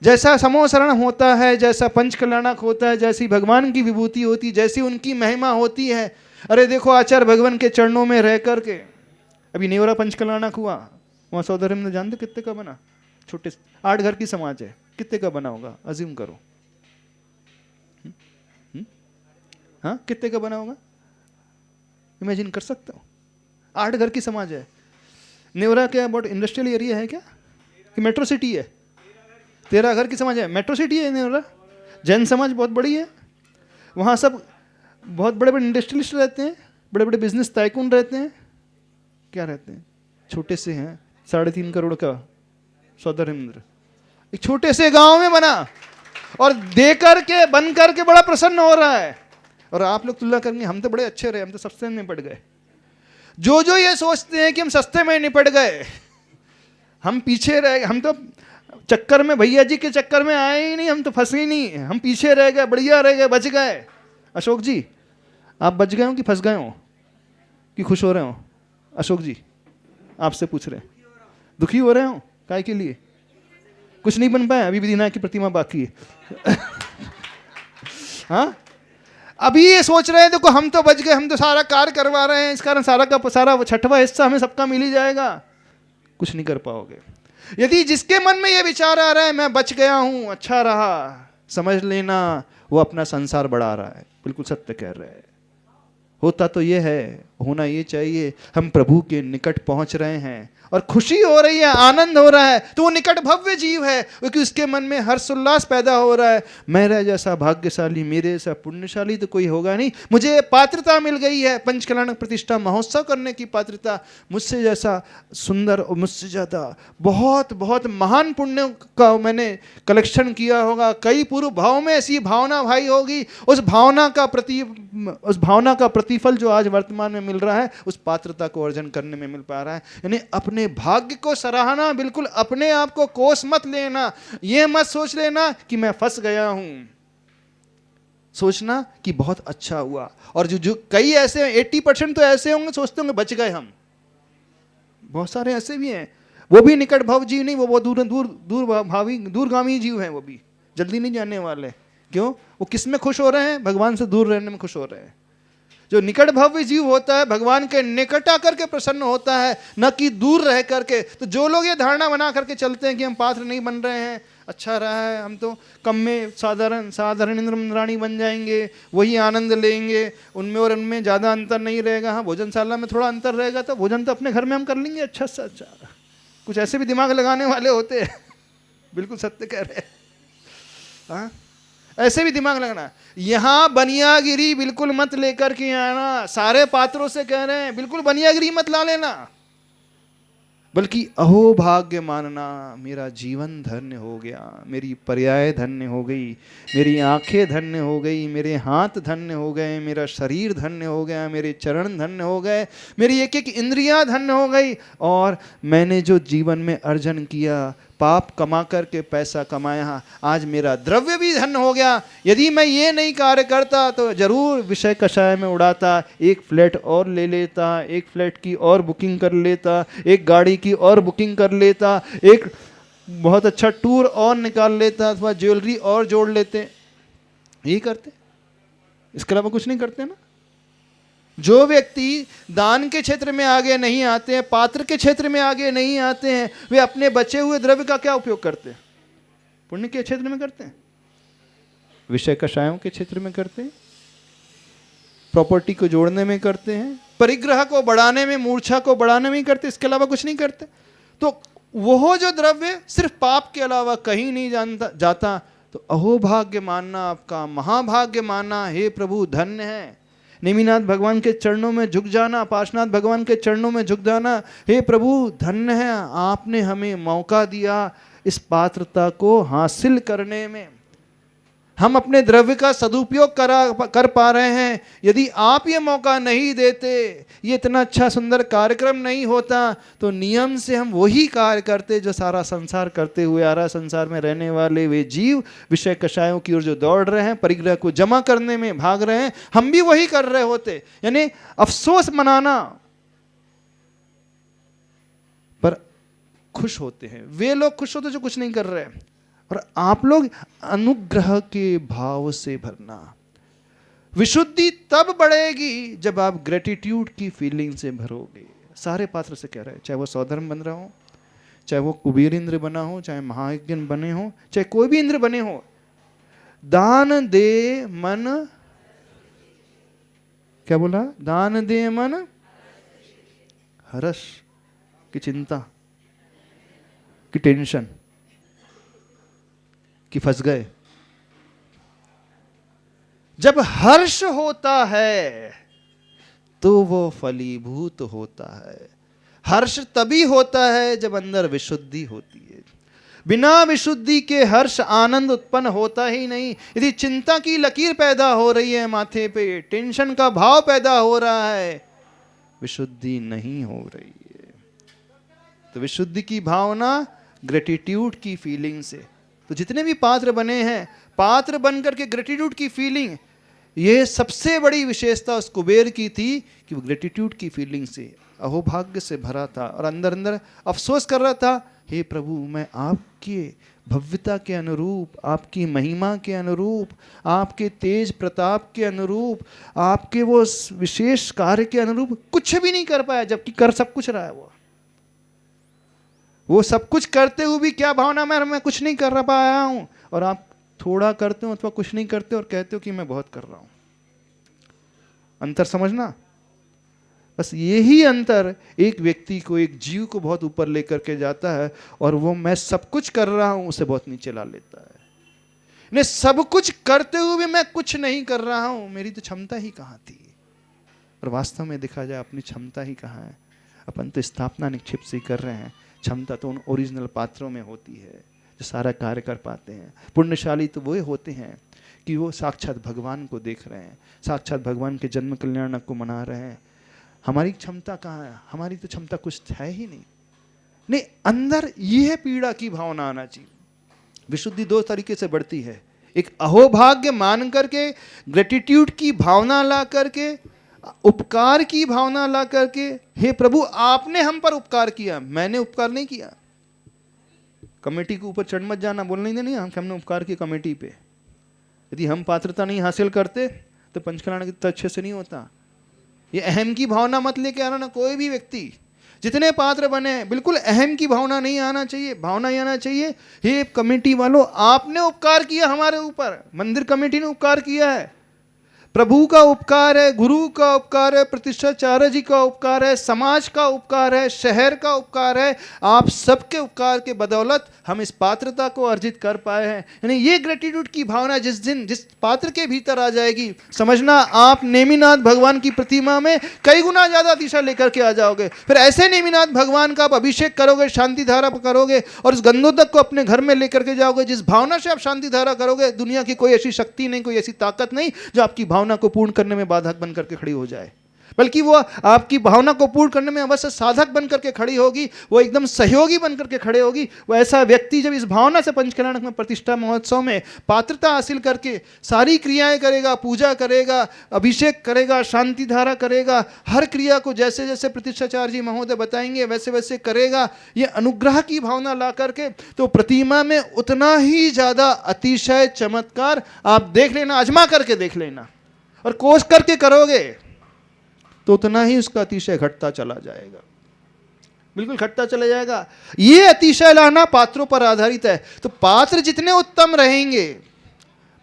S1: जैसा समोसरण होता है, जैसा पंचकल्याणक होता है, जैसी भगवान की विभूति होती है, जैसी उनकी महिमा होती है। अरे देखो आचार्य भगवान के चरणों में रह करके, अभी नेवरा पंचकल्याणक हुआ, वहाँ सौदर्य में जानते कितने का बना? छोटे 8 घर की समाज है, कितने का बना होगा? अज्यूम करो। हाँ, कितने का बना होगा? इमेजिन कर सकते हो? 8 घर की समाज है। नेवरा क्या बहुत इंडस्ट्रियल एरिया है क्या, कि मेट्रो सिटी है? 13 घर की समाज है, मेट्रो सिटी है नेवरा। जैन समाज बहुत बड़ी है, वहाँ सब बहुत बड़े बड़े इंडस्ट्रियलिस्ट रहते हैं, बड़े बड़े बिजनेस टाइकून रहते हैं। क्या रहते हैं? छोटे से हैं, 3.5 करोड़ का सौदर्येंद्र एक छोटे से गांव में बना, और दे करके बन करके बड़ा प्रसन्न हो रहा है। और आप लोग तुलना करेंगे हम तो बड़े अच्छे रहे, हम तो सस्ते में निपट गए। जो ये सोचते हैं कि हम सस्ते में निपट गए, हम पीछे रह गए, हम तो चक्कर में, भैया जी के चक्कर में आए ही नहीं, हम तो फंसे ही नहीं, हम पीछे रह गए, बढ़िया रह गए, बच गए। अशोक जी, आप बच गए हो कि फंस गए हो कि खुश हो रहे हो? अशोक जी आपसे पूछ रहे हैं, दुखी हो रहे हो? काय के लिए? कुछ नहीं बन पाया, अभी भी दीना की प्रतिमा बाकी है। हाँ, अभी ये सोच रहे हैं देखो हम तो बच गए, हम तो सारा कार्य करवा रहे हैं, इस कारण सारा का सारा 6वां हिस्सा हमें सबका मिल ही जाएगा। कुछ नहीं कर पाओगे। यदि जिसके मन में ये विचार आ रहा है मैं बच गया हूं, अच्छा रहा, समझ लेना वो अपना संसार बढ़ा रहा है। बिल्कुल सत्य कह रहे हैं। होता तो ये है, होना ये चाहिए, हम प्रभु के निकट पहुंच रहे हैं और खुशी हो रही है, आनंद हो रहा है, तो वो निकट भव्य जीव है, क्योंकि उसके मन में हर्ष उल्लास पैदा हो रहा है। मेरा जैसा भाग्यशाली, मेरे जैसा पुण्यशाली तो कोई होगा नहीं, मुझे पात्रता मिल गई है, पंचकल्याणक प्रतिष्ठा महोत्सव करने की पात्रता। मुझसे जैसा सुंदर और मुझसे ज़्यादा बहुत बहुत महान पुण्य का मैंने कलेक्शन किया होगा, कई पूर्व भाव में ऐसी भावना भाई होगी, उस भावना का प्रतिफल जो आज वर्तमान में मिल रहा है, उस पात्रता को अर्जन करने में मिल पा रहा है। यानी अपने भाग्य को सराहना, बिल्कुल अपने आप को कोस मत लेना, यह मत सोच लेना कि मैं फंस गया हूं, सोचना कि बहुत अच्छा हुआ। और जो कई ऐसे 80% तो ऐसे होंगे सोचते होंगे बच गए हम, बहुत सारे ऐसे भी हैं, वो भी निकट भव जीव नहीं, वो बहुत दूरगामी जीव हैं, वो भी जल्दी नहीं जाने वाले। क्यों? वो किस में खुश हो रहे हैं? भगवान से दूर रहने में खुश हो रहे हैं। जो निकट भव्य जीव होता है भगवान के निकट आकर के प्रसन्न होता है, न कि दूर रह करके। तो जो लोग ये धारणा बना करके चलते हैं कि हम पात्र नहीं बन रहे हैं, अच्छा रहा है, हम तो कम में साधारण इंद्राणी बन जाएंगे, वही आनंद लेंगे, उनमें और उनमें ज़्यादा अंतर नहीं रहेगा। हाँ, भोजनशाला में थोड़ा अंतर रहेगा, तो भोजन तो अपने घर में हम कर लेंगे अच्छा से अच्छा। कुछ ऐसे भी दिमाग लगाने वाले होते हैं। बिल्कुल सत्य कह रहे हैं। हाँ, ऐसे भी दिमाग लगना। यहां बनियागिरी बिल्कुल मत लेकर के आना। सारे पात्रों से कह रहे हैं बिल्कुल बनियागिरी मत ला लेना, बल्कि अहो भाग्य मानना, मेरा जीवन धन्य हो गया, मेरी पर्याय धन्य हो गई, मेरी आंखें धन्य हो गई, मेरे हाथ धन्य हो गए, मेरा शरीर धन्य हो गया, मेरे चरण धन्य हो गए, मेरी एक एक इंद्रियां धन्य हो गई। और मैंने जो जीवन में अर्जन किया, पाप कमा करके पैसा कमाया, आज मेरा द्रव्य भी धन्य हो गया। यदि मैं ये नहीं कार्य करता तो जरूर विषय कषाय में उड़ाता, एक फ्लैट और ले लेता, एक फ्लैट की और बुकिंग कर लेता, एक गाड़ी की और बुकिंग कर लेता, एक बहुत अच्छा टूर और निकाल लेता, अथवा ज्वेलरी और जोड़ लेते। यही करते, इसके अलावा कुछ नहीं करते ना। जो व्यक्ति दान के क्षेत्र में आगे नहीं आते हैं, पात्र के क्षेत्र में आगे नहीं आते हैं, वे अपने बचे हुए द्रव्य का क्या उपयोग करते हैं? पुण्य के क्षेत्र में करते हैं, विषय कषायों के क्षेत्र में करते हैं, प्रॉपर्टी को जोड़ने में करते हैं, परिग्रह को बढ़ाने में, मूर्छा को बढ़ाने में करते, इसके अलावा कुछ नहीं करते। तो वो जो द्रव्य सिर्फ पाप के अलावा कहीं नहीं जाता, तो अहोभाग्य मानना, आपका महाभाग्य मानना, हे प्रभु धन्य है। नेमिनाथ भगवान के चरणों में झुक जाना, पार्श्वनाथ भगवान के चरणों में झुक जाना, हे प्रभु धन्य है, आपने हमें मौका दिया इस पात्रता को हासिल करने में। हम अपने द्रव्य का सदुपयोग कर पा रहे हैं। यदि आप ये मौका नहीं देते, ये इतना अच्छा सुंदर कार्यक्रम नहीं होता, तो नियम से हम वही कार्य करते जो सारा संसार करते हुए आ रहा। संसार में रहने वाले वे जीव विषय कषायों की ओर जो दौड़ रहे हैं, परिग्रह को जमा करने में भाग रहे हैं, हम भी वही कर रहे होते। यानी अफसोस मनाना पर खुश होते हैं वे लोग, खुश होते जो कुछ नहीं कर रहे हैं। और आप लोग अनुग्रह के भाव से भरना। विशुद्धि तब बढ़ेगी जब आप ग्रेटिट्यूड की फीलिंग से भरोगे। सारे पात्र से कह रहे हैं, चाहे वो सौधर्म बन रहा हो, चाहे वो कुबेर इंद्र बना हो, चाहे महायज्ञ बने हो, चाहे कोई भी इंद्र बने हो, दान दे मन, क्या बोला? दान दे मन हर्ष की चिंता की टेंशन कि फंस गए। जब हर्ष होता है तो वो फलीभूत होता है। हर्ष तभी होता है जब अंदर विशुद्धि होती है। बिना विशुद्धि के हर्ष आनंद उत्पन्न होता ही नहीं। यदि चिंता की लकीर पैदा हो रही है माथे पे, टेंशन का भाव पैदा हो रहा है, विशुद्धि नहीं हो रही है। तो विशुद्धि की भावना ग्रेटिट्यूड की फीलिंग से। तो जितने भी पात्र बने हैं, पात्र बनकर के ग्रेटिट्यूड की फीलिंग, ये सबसे बड़ी विशेषता उस कुबेर की थी कि वो ग्रेटिट्यूड की फीलिंग से, अहोभाग्य से भरा था और अंदर अंदर अफसोस कर रहा था, हे प्रभु, मैं आपके भव्यता के अनुरूप, आपकी महिमा के अनुरूप, आपके तेज प्रताप के अनुरूप, आपके वो विशेष कार्य के अनुरूप कुछ भी नहीं कर पाया, जबकि कर सब कुछ रहा है। वो सब कुछ करते हुए भी क्या भावना में, मैं कुछ नहीं कर पाया हूं। और आप थोड़ा करते हो अथवा कुछ नहीं करते और कहते हो कि मैं बहुत कर रहा हूं। अंतर समझना। बस यही अंतर एक व्यक्ति को, एक जीव को बहुत ऊपर लेकर के जाता है, और वो मैं सब कुछ कर रहा हूं उसे बहुत नीचे ला लेता है। ने सब कुछ करते हुए भी मैं कुछ नहीं कर रहा हूं, मेरी तो क्षमता ही कहां थी। और वास्तव में देखा जाए अपनी क्षमता ही कहां है। अपन तो स्थापना निक्षेप से ही कर रहे हैं। क्षमता तो उन ओरिजिनल पात्रों में होती है जो सारा कार्य कर पाते हैं। पुण्यशाली तो वो होते हैं कि वो साक्षात भगवान को देख रहे हैं, साक्षात भगवान के जन्म कल्याण को मना रहे हैं। हमारी क्षमता कहाँ है? हमारी तो क्षमता कुछ है ही नहीं। अंदर यह पीड़ा की भावना आना चाहिए। विशुद्धि दो तरीके से बढ़ती है। एक अहोभाग्य मान करके, ग्रेटिट्यूड की भावना ला करके, उपकार की भावना ला करके, हे प्रभु आपने हम पर उपकार किया, मैंने उपकार नहीं किया। कमेटी के ऊपर चढ़ मत जाना, बोलने नहीं हमने उपकार की कमेटी पे। यदि हम पात्रता नहीं हासिल करते तो पंचकल्याण कितना अच्छे से नहीं होता। ये अहम की भावना मत लेके आना ना। कोई भी व्यक्ति, जितने पात्र बने, बिल्कुल अहम की भावना नहीं आना चाहिए। भावना ही आना चाहिए, हे कमेटी वालों आपने उपकार किया हमारे ऊपर, मंदिर कमेटी ने उपकार किया है, प्रभु का उपकार है, गुरु का उपकार है, प्रतिष्ठाचार्य जी का उपकार है, समाज का उपकार है, शहर का उपकार है। आप सबके उपकार के बदौलत हम इस पात्रता को अर्जित कर पाए हैं। यानी ये ग्रेटिट्यूड की भावना जिस दिन जिस पात्र के भीतर आ जाएगी, समझना आप नेमिनाथ भगवान की प्रतिमा में कई गुना ज्यादा दिशा लेकर के आ जाओगे। फिर ऐसे नेमिनाथ भगवान का आप अभिषेक करोगे, शांति धारा करोगे और उस गंगोदक को अपने घर में लेकर के जाओगे। जिस भावना से आप शांति धारा करोगे, दुनिया की कोई ऐसी शक्ति नहीं, कोई ऐसी ताकत नहीं जो आपकी भावना को पूर्ण करने में बाधक बन करके खड़ी हो जाए, बल्कि वो आपकी भावना को पूर्ण करने में अवश्य साधक बन करके खड़ी होगी। वो एकदम सहयोगी बन करके खड़े होगी। वो ऐसा व्यक्ति जब इस भावना से पंचकल्याण में, प्रतिष्ठा महोत्सव में पात्रता हासिल करके सारी क्रियाएं करेगा, पूजा करेगा, अभिषेक करेगा, शांति धारा करेगा, हर क्रिया को जैसे जैसे प्रतिष्ठाचार्य जी महोदय बताएंगे वैसे वैसे करेगा, ये अनुग्रह की भावना ला करके, तो प्रतिमा में उतना ही ज्यादा अतिशय चमत्कार आप देख लेना, आजमा करके देख लेना। और कोशिश करके करोगे तो उतना ही उसका अतिशय घटता चला जाएगा, बिल्कुल घटता चला जाएगा। ये अतिशय लाना पात्रों पर आधारित है। तो पात्र जितने उत्तम रहेंगे,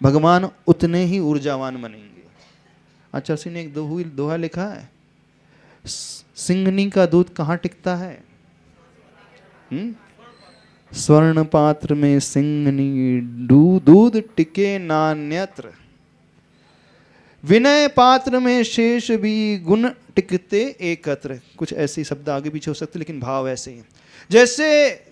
S1: भगवान उतने ही ऊर्जावान बनेंगे। आचार्य सिंह ने एक दोहा लिखा है, सिंघनी का दूध कहाँ टिकता है? स्वर्ण पात्र में सिंघनी दूध टिके नान्यत्र, विनय पात्र में शेष भी गुण टिकते एकत्र। कुछ ऐसे शब्द आगे पीछे हो सकते, लेकिन भाव ऐसे ही। जैसे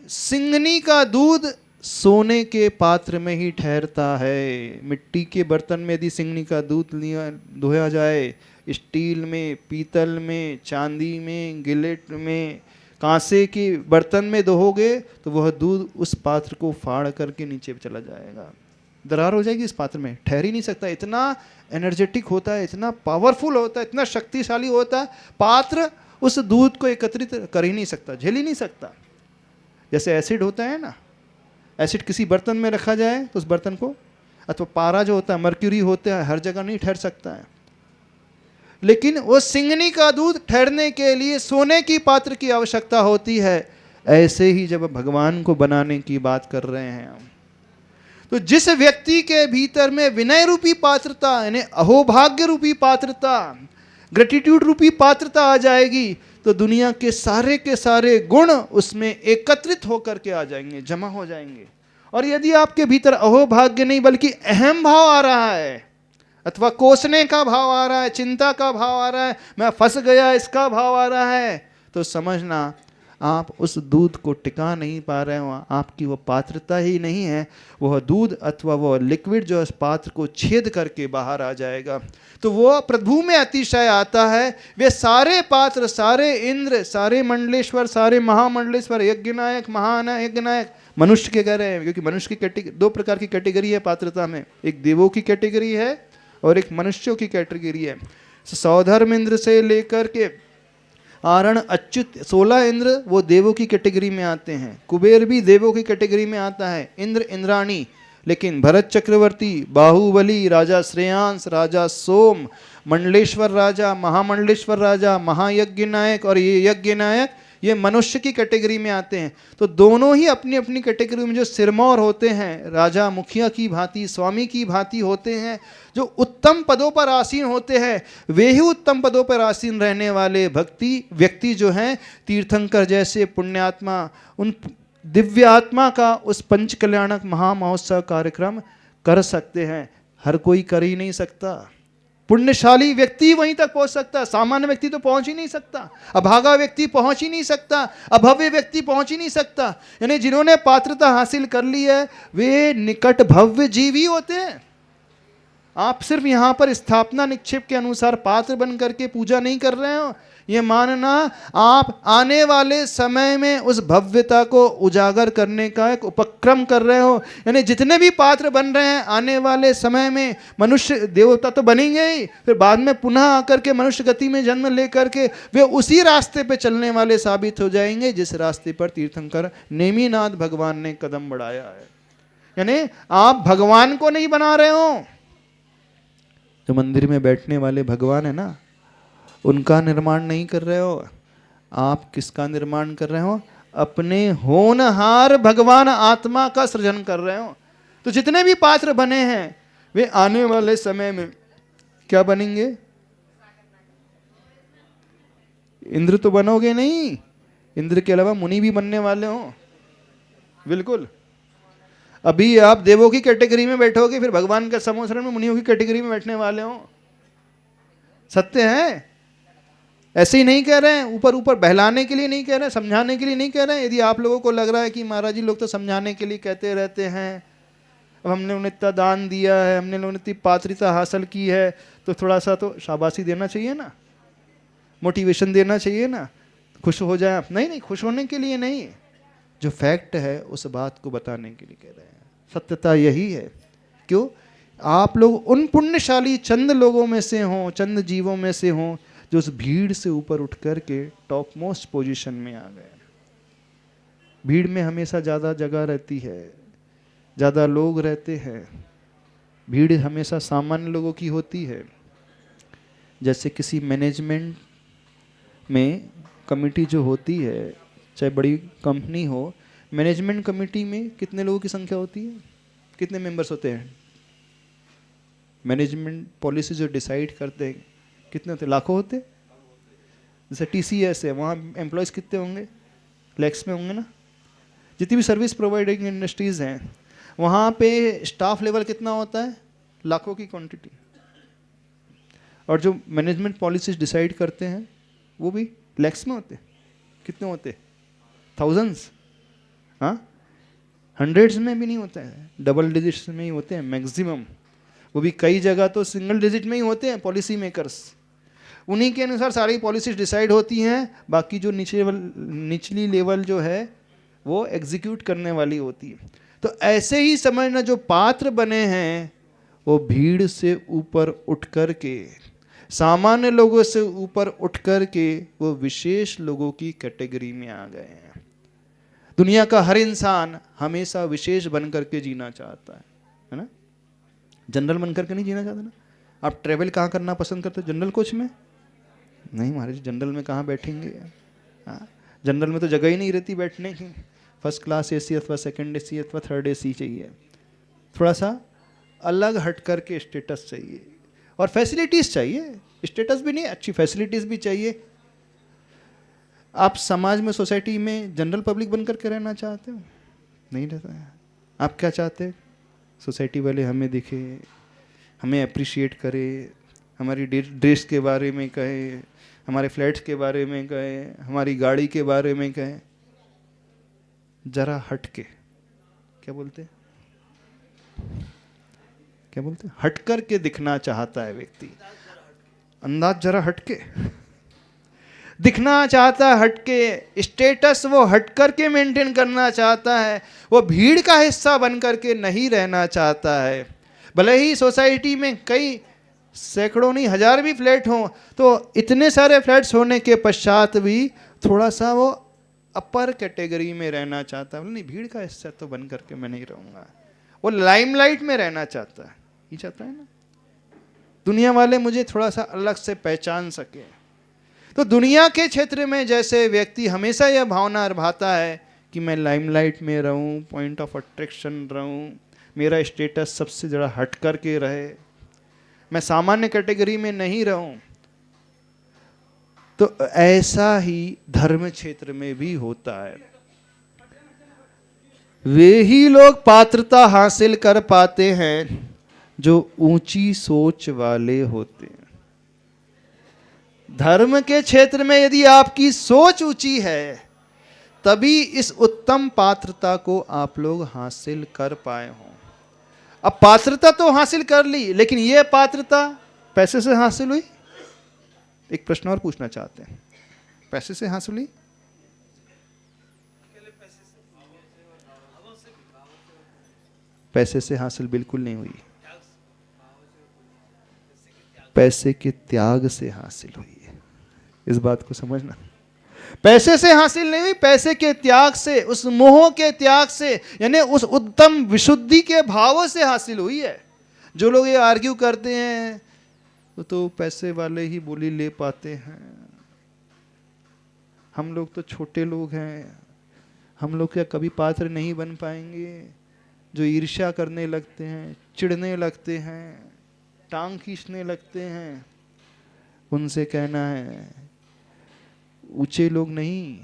S1: सिंघनी का दूध सोने के पात्र में ही ठहरता है। मिट्टी के बर्तन में यदि सिंगनी का दूध लिया धोया जाए, स्टील में, पीतल में, चांदी में, गिलेट में, कांसे के बर्तन में दोहोगे तो वह दूध उस पात्र को फाड़ करके नीचे चला जाएगा, दरार हो जाएगी। इस पात्र में ठहर ही नहीं सकता। इतना एनर्जेटिक होता है, इतना पावरफुल होता है, इतना शक्तिशाली होता है, पात्र उस दूध को एकत्रित कर ही नहीं सकता, झेल ही नहीं सकता। जैसे एसिड होता है ना, एसिड किसी बर्तन में रखा जाए तो उस बर्तन को, अथवा पारा जो होता है, मर्क्यूरी होता है, हर जगह नहीं ठहर सकता है। लेकिन वो सिंगनी का दूध ठहरने के लिए सोने की पात्र की आवश्यकता होती है। ऐसे ही जब भगवान को बनाने की बात कर रहे हैं हम, तो जिस व्यक्ति के भीतर में विनय रूपी पात्रता, यानी अहोभाग्य रूपी पात्रता, ग्रेटिट्यूड रूपी पात्रता आ जाएगी, तो दुनिया के सारे गुण उसमें एकत्रित होकर के आ जाएंगे, जमा हो जाएंगे। और यदि आपके भीतर अहोभाग्य नहीं बल्कि अहम भाव आ रहा है, अथवा कोसने का भाव आ रहा है, चिंता का भाव आ रहा है, मैं फंस गया इसका भाव आ रहा है, तो समझना आप उस दूध को टिका नहीं पा रहे हो। आपकी वो पात्रता ही नहीं है। वह दूध अथवा वह लिक्विड जो इस पात्र को छेद करके बाहर आ जाएगा। तो वो प्रभु में अतिशय आता है। वे सारे पात्र, सारे इंद्र, सारे मंडलेश्वर, सारे महामंडलेश्वर, यज्ञनायक, महायज्ञनायक, मनुष्य के कह रहे हैं, क्योंकि मनुष्य की दो प्रकार की कैटेगरी है पात्रता में, एक देवों की कैटेगरी है और एक मनुष्यों की कैटेगरी है। सौधर्म इंद्र से लेकर के आरण, अच्युत, 16 इंद्र वो देवों की कैटेगरी में आते हैं। कुबेर भी देवों की कैटेगरी में आता है, इंद्र, इंद्राणी। लेकिन भरत चक्रवर्ती, बाहुबली, राजा श्रेयांश, राजा सोम, मंडलेश्वर राजा, महामंडलेश्वर राजा, महायज्ञ नायक और ये यज्ञ नायक, ये मनुष्य की कैटेगरी में आते हैं। तो दोनों ही अपनी अपनी कैटेगरी में जो सिरमौर होते हैं, राजा मुखिया की भांति, स्वामी की भांति होते हैं, जो उत्तम पदों पर आसीन होते हैं, वे ही उत्तम पदों पर आसीन रहने वाले व्यक्ति जो हैं, तीर्थंकर जैसे पुण्यात्मा, उन दिव्य आत्मा का उस पंच कल्याणक महामहोत्सव कार्यक्रम कर सकते हैं। हर कोई कर ही नहीं सकता। पुण्यशाली व्यक्ति वहीं तक पहुंच सकता है, सामान्य व्यक्ति तो पहुंच ही नहीं सकता, अभागा व्यक्ति पहुंच ही नहीं सकता, अभव्य व्यक्ति पहुंच ही नहीं सकता। यानी जिन्होंने पात्रता हासिल कर ली है वे निकट भव्य जीव ही होते हैं। आप सिर्फ यहां पर स्थापना निक्षेप के अनुसार पात्र बन करके पूजा नहीं कर रहे हो। ये मानना आप आने वाले समय में उस भव्यता को उजागर करने का एक उपक्रम कर रहे हो। यानी जितने भी पात्र बन रहे हैं आने वाले समय में मनुष्य देवता तो बनेंगे ही, फिर बाद में पुनः आकर के मनुष्य गति में जन्म लेकर के वे उसी रास्ते पे चलने वाले साबित हो जाएंगे जिस रास्ते पर तीर्थंकर नेमिनाथ भगवान ने कदम बढ़ाया है। यानी आप भगवान को नहीं बना रहे हो, जो मंदिर में बैठने वाले भगवान है ना, उनका निर्माण नहीं कर रहे हो। आप किसका निर्माण कर रहे हो? अपने होनहार भगवान आत्मा का सृजन कर रहे हो। तो जितने भी पात्र बने हैं वे आने वाले समय में क्या बनेंगे? इंद्र तो बनोगे नहीं, इंद्र के अलावा मुनि भी बनने वाले हो। बिल्कुल। अभी आप देवों की कैटेगरी में बैठोगे, फिर भगवान के समोसरण में मुनियों की कैटेगरी में बैठने वाले हो। सत्य है, ऐसे ही नहीं कह रहे हैं, ऊपर ऊपर बहलाने के लिए नहीं कह रहे हैं, समझाने के लिए नहीं कह रहे हैं। यदि आप लोगों को लग रहा है कि महाराज जी लोग तो समझाने के लिए कहते रहते हैं, अब हमने उन्हें इतना दान दिया है, हमने उन्हें इतनी पात्रता हासिल की है, तो थोड़ा सा तो शाबाशी देना चाहिए ना, मोटिवेशन देना चाहिए ना, खुश हो जाए आप। नहीं, खुश होने के लिए नहीं, जो फैक्ट है उस बात को बताने के लिए कह रहे हैं। सत्यता यही है। क्यों? आप लोग उन पुण्यशाली चंद लोगों में से हों, चंद जीवों में से हों जो उस भीड़ से ऊपर उठ कर के टॉप मोस्ट पोजीशन में आ गए। भीड़ में हमेशा ज़्यादा जगह रहती है, ज़्यादा लोग रहते हैं, भीड़ हमेशा सामान्य लोगों की होती है। जैसे किसी मैनेजमेंट में कमेटी जो होती है, चाहे बड़ी कंपनी हो, मैनेजमेंट कमेटी में कितने लोगों की संख्या होती है? कितने मेंबर्स होते हैं? मैनेजमेंट पॉलिसी जो डिसाइड करते हैं कितने होते? लाखों होते। जैसे TCS है, वहाँ एम्प्लॉयज़ कितने होंगे? लैक्स में होंगे ना। जितनी भी सर्विस प्रोवाइडिंग इंडस्ट्रीज़ हैं वहाँ पे स्टाफ लेवल कितना होता है? लाखों की क्वांटिटी। और जो मैनेजमेंट पॉलिसीज डिसाइड करते हैं वो भी लैक्स में होते। कितने होते? थाउजेंड्स। हाँ, 100s में भी नहीं होते हैं, डबल डिजिट्स में ही होते हैं मैक्सिमम। वो भी कई जगह तो सिंगल डिजिट में ही होते हैं पॉलिसी मेकर्स। उन्हीं के अनुसार सारी पॉलिसीज डिसाइड होती हैं, बाकी जो निचली लेवल जो है वो एग्जीक्यूट करने वाली होती है। तो ऐसे ही समझना, जो पात्र बने हैं वो भीड़ से ऊपर उठ कर के, सामान्य लोगों से ऊपर उठ कर के वो विशेष लोगों की कैटेगरी में आ गए हैं। दुनिया का हर इंसान हमेशा विशेष बन करके जीना चाहता है ना? जनरल बन करके नहीं जीना चाहता ना। आप ट्रेवल कहाँ करना पसंद करते हो? जनरल कोच में? नहीं महाराज, जनरल में कहाँ बैठेंगे? हाँ, जनरल में तो जगह ही नहीं रहती बैठने की। फर्स्ट क्लास एसी अथवा सेकंड एसी अथवा थर्ड एसी चाहिए। थोड़ा सा अलग हट करके स्टेटस चाहिए और फैसिलिटीज़ चाहिए। स्टेटस भी नहीं, अच्छी फैसिलिटीज़ भी चाहिए। आप समाज में, सोसाइटी में जनरल पब्लिक बन करके रहना चाहते हो? नहीं रहता है। आप क्या चाहते हैं? सोसाइटी वाले हमें दिखे, हमें अप्रिशिएट करे, हमारी ड्रेस के बारे में कहे, हमारे फ्लैट्स के बारे में कहे, हमारी गाड़ी के बारे में कहे। जरा हट के, क्या बोलते हैं, क्या बोलते हैं, हट कर के दिखना चाहता है व्यक्ति। अंदाज जरा हट के दिखना चाहता है, हट के स्टेटस वो हट कर के मेंटेन करना चाहता है। वो भीड़ का हिस्सा बन कर के नहीं रहना चाहता है। भले ही सोसाइटी में कई सैकड़ों नहीं हजार भी फ्लैट हों, तो इतने सारे फ्लैट्स होने के पश्चात भी थोड़ा सा वो अपर कैटेगरी में रहना चाहता है। नहीं, भीड़ का हिस्सा तो बन करके मैं नहीं रहूँगा। वो लाइमलाइट में रहना चाहता है, ये चाहता है ना, दुनिया वाले मुझे थोड़ा सा अलग से पहचान सके। तो दुनिया के क्षेत्र में जैसे व्यक्ति हमेशा यह भावना भाता है कि मैं लाइमलाइट में रहूं, पॉइंट ऑफ अट्रैक्शन रहूं, मेरा स्टेटस सबसे ज़्यादा हट कर के रहे, मैं सामान्य कैटेगरी में नहीं रहूं। तो ऐसा ही धर्म क्षेत्र में भी होता है। वे ही लोग पात्रता हासिल कर पाते हैं जो ऊंची सोच वाले होते हैं। धर्म के क्षेत्र में यदि आपकी सोच ऊंची है, तभी इस उत्तम पात्रता को आप लोग हासिल कर पाए हों। अब पात्रता तो हासिल कर ली, लेकिन यह पात्रता पैसे से हासिल हुई? एक प्रश्न और पूछना चाहते हैं, पैसे से हासिल हुई? पैसे से हासिल बिल्कुल नहीं हुई, पैसे के त्याग से हासिल हुई है। इस बात को समझना। पैसे से हासिल नहीं हुई, पैसे के त्याग से, उस मोह के त्याग से, यानी उस उत्तम विशुद्धि के भाव से हासिल हुई है। जो लोग ये आर्ग्यू करते हैं तो पैसे वाले ही बोली ले पाते हैं, हम लोग तो छोटे लोग हैं, हम लोग क्या कभी पात्र नहीं बन पाएंगे। जो ईर्ष्या करने लगते हैं, चिढ़ने लगते हैं, टांग खींचने लगते हैं, उनसे कहना है ऊंचे लोग नहीं,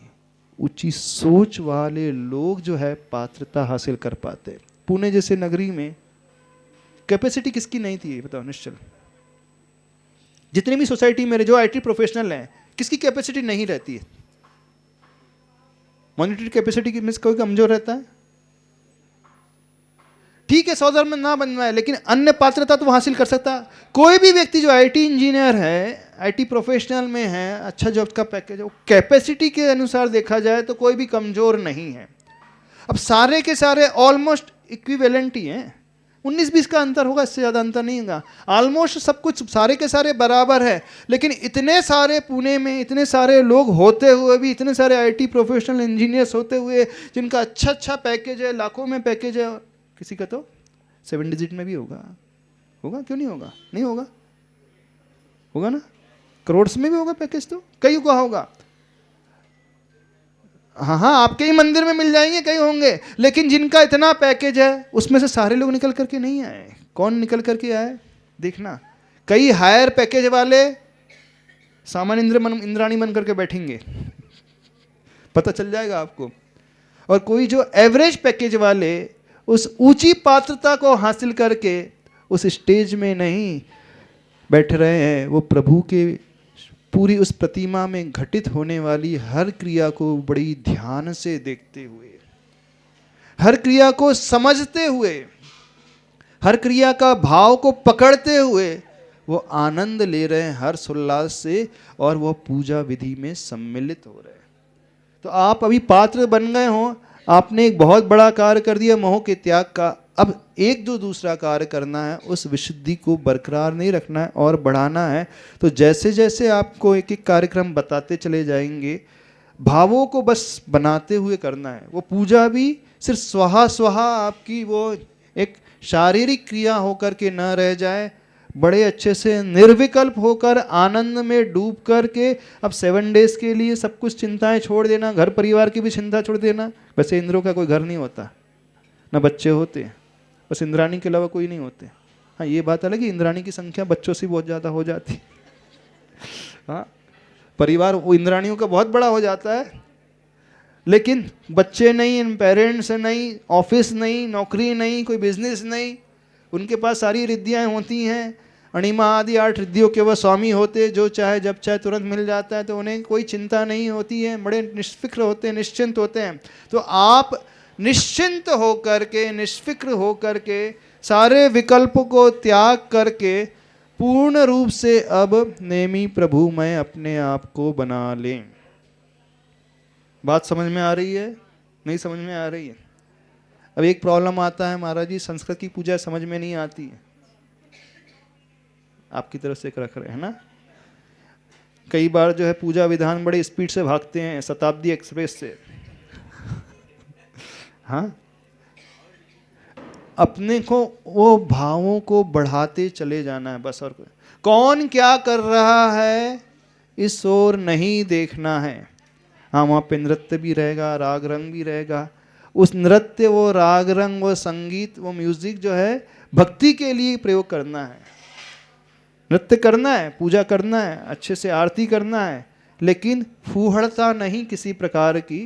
S1: ऊंची सोच वाले लोग जो है पात्रता हासिल कर पाते। पुणे जैसे नगरी में कैपेसिटी किसकी नहीं थी बताओ निश्चल? जितनी भी सोसाइटी में जो आईटी प्रोफेशनल हैं, किसकी कैपेसिटी नहीं रहती है? मॉनिटरी कैपेसिटी की मिस कोई कमजोर रहता है? ठीक है, 100,000 में ना बनना है, लेकिन अन्य पात्रता तो हासिल कर सकता। कोई भी व्यक्ति जो आईटी इंजीनियर है, आईटी प्रोफेशनल में है, अच्छा जॉब का पैकेज है, वो कैपेसिटी के अनुसार देखा जाए तो कोई भी कमजोर नहीं है। अब सारे के सारे ऑलमोस्ट इक्विवेलेंट ही हैं, 19-20 का अंतर होगा, इससे ज़्यादा अंतर नहीं होगा। ऑलमोस्ट सब कुछ सारे के सारे बराबर है। लेकिन इतने सारे पुणे में इतने सारे लोग होते हुए भी, इतने सारे आईटी प्रोफेशनल इंजीनियर्स होते हुए जिनका अच्छा अच्छा पैकेज है, लाखों में पैकेज है, किसी का तो 7 डिजिट में भी होगा। होगा क्यों नहीं होगा? नहीं होगा, होगा ना, करोड़्स में भी होगा पैकेज, तो कई का होगा। हाँ हाँ, आपके ही मंदिर में मिल जाएंगे, कई होंगे। लेकिन जिनका इतना पैकेज है उसमें से सारे लोग निकल करके नहीं आए। कौन निकल करके आए देखना। कई हायर पैकेज वाले सामान्य इंद्राणी बन करके बैठेंगे, पता चल जाएगा आपको। और कोई जो एवरेज पैकेज वाले उस ऊंची पात्रता को हासिल करके उस स्टेज में नहीं बैठ रहे हैं, वो प्रभु के पूरी उस प्रतिमा में घटित होने वाली हर क्रिया को बड़ी ध्यान से देखते हुए, हर क्रिया को समझते हुए, हर क्रिया का भाव को पकड़ते हुए वो आनंद ले रहे हैं हर्ष उल्लास से, और वो पूजा विधि में सम्मिलित हो रहे हैं। तो आप अभी पात्र बन गए हो, आपने एक बहुत बड़ा कार्य कर दिया मोह के त्याग का। अब एक जो दूसरा कार्य करना है, उस विशुद्धि को बरकरार नहीं रखना है और बढ़ाना है। तो जैसे जैसे आपको एक एक कार्यक्रम बताते चले जाएंगे, भावों को बस बनाते हुए करना है। वो पूजा भी सिर्फ स्वाहा स्वाहा आपकी वो एक शारीरिक क्रिया होकर के न रह जाए, बड़े अच्छे से निर्विकल्प होकर आनंद में डूब करके अब 7 डेज के लिए सब कुछ चिंताएं छोड़ देना, घर परिवार की भी चिंता छोड़ देना। वैसे इंद्रों का कोई घर नहीं होता, ना बच्चे होते, बस इंद्राणी के अलावा कोई नहीं होते। हाँ, ये बात अलग है, इंद्राणी की संख्या बच्चों से बहुत ज़्यादा हो जाती। हाँ, परिवार वो इंद्राणियों का बहुत बड़ा हो जाता है, लेकिन बच्चे नहीं, पेरेंट्स नहीं, ऑफिस नहीं, नौकरी नहीं, कोई बिजनेस नहीं, उनके पास सारी रिद्धियाँ होती हैं। अणिमा आदि 8 रिद्धियों के वह स्वामी होते, जो चाहे जब चाहे तुरंत मिल जाता है, तो उन्हें कोई चिंता नहीं होती है, बड़े निष्फिक्र होते हैं, निश्चिंत होते हैं। तो आप निश्चिंत होकर के, निष्फिक्र होकर के, सारे विकल्पों को त्याग करके पूर्ण रूप से अब नेमी प्रभुमय अपने आप को बना लें। बात समझ में आ रही है? नहीं समझ में आ रही है? अब एक प्रॉब्लम आता है, महाराज जी संस्कृत की पूजा समझ में नहीं आती है। आपकी तरफ से रख रहे हैं ना, कई बार जो है पूजा विधान बड़े स्पीड से भागते हैं, शताब्दी एक्सप्रेस से। हाँ, अपने को वो भावों को बढ़ाते चले जाना है बस, और कौन क्या कर रहा है इस ओर नहीं देखना है। हाँ, वहाँ पे नृत्य भी रहेगा, राग रंग भी रहेगा। उस नृत्य, वो राग रंग, वो संगीत, वो म्यूजिक जो है भक्ति के लिए प्रयोग करना है। नृत्य करना है, पूजा करना है, अच्छे से आरती करना है, लेकिन फूहड़ता नहीं किसी प्रकार की।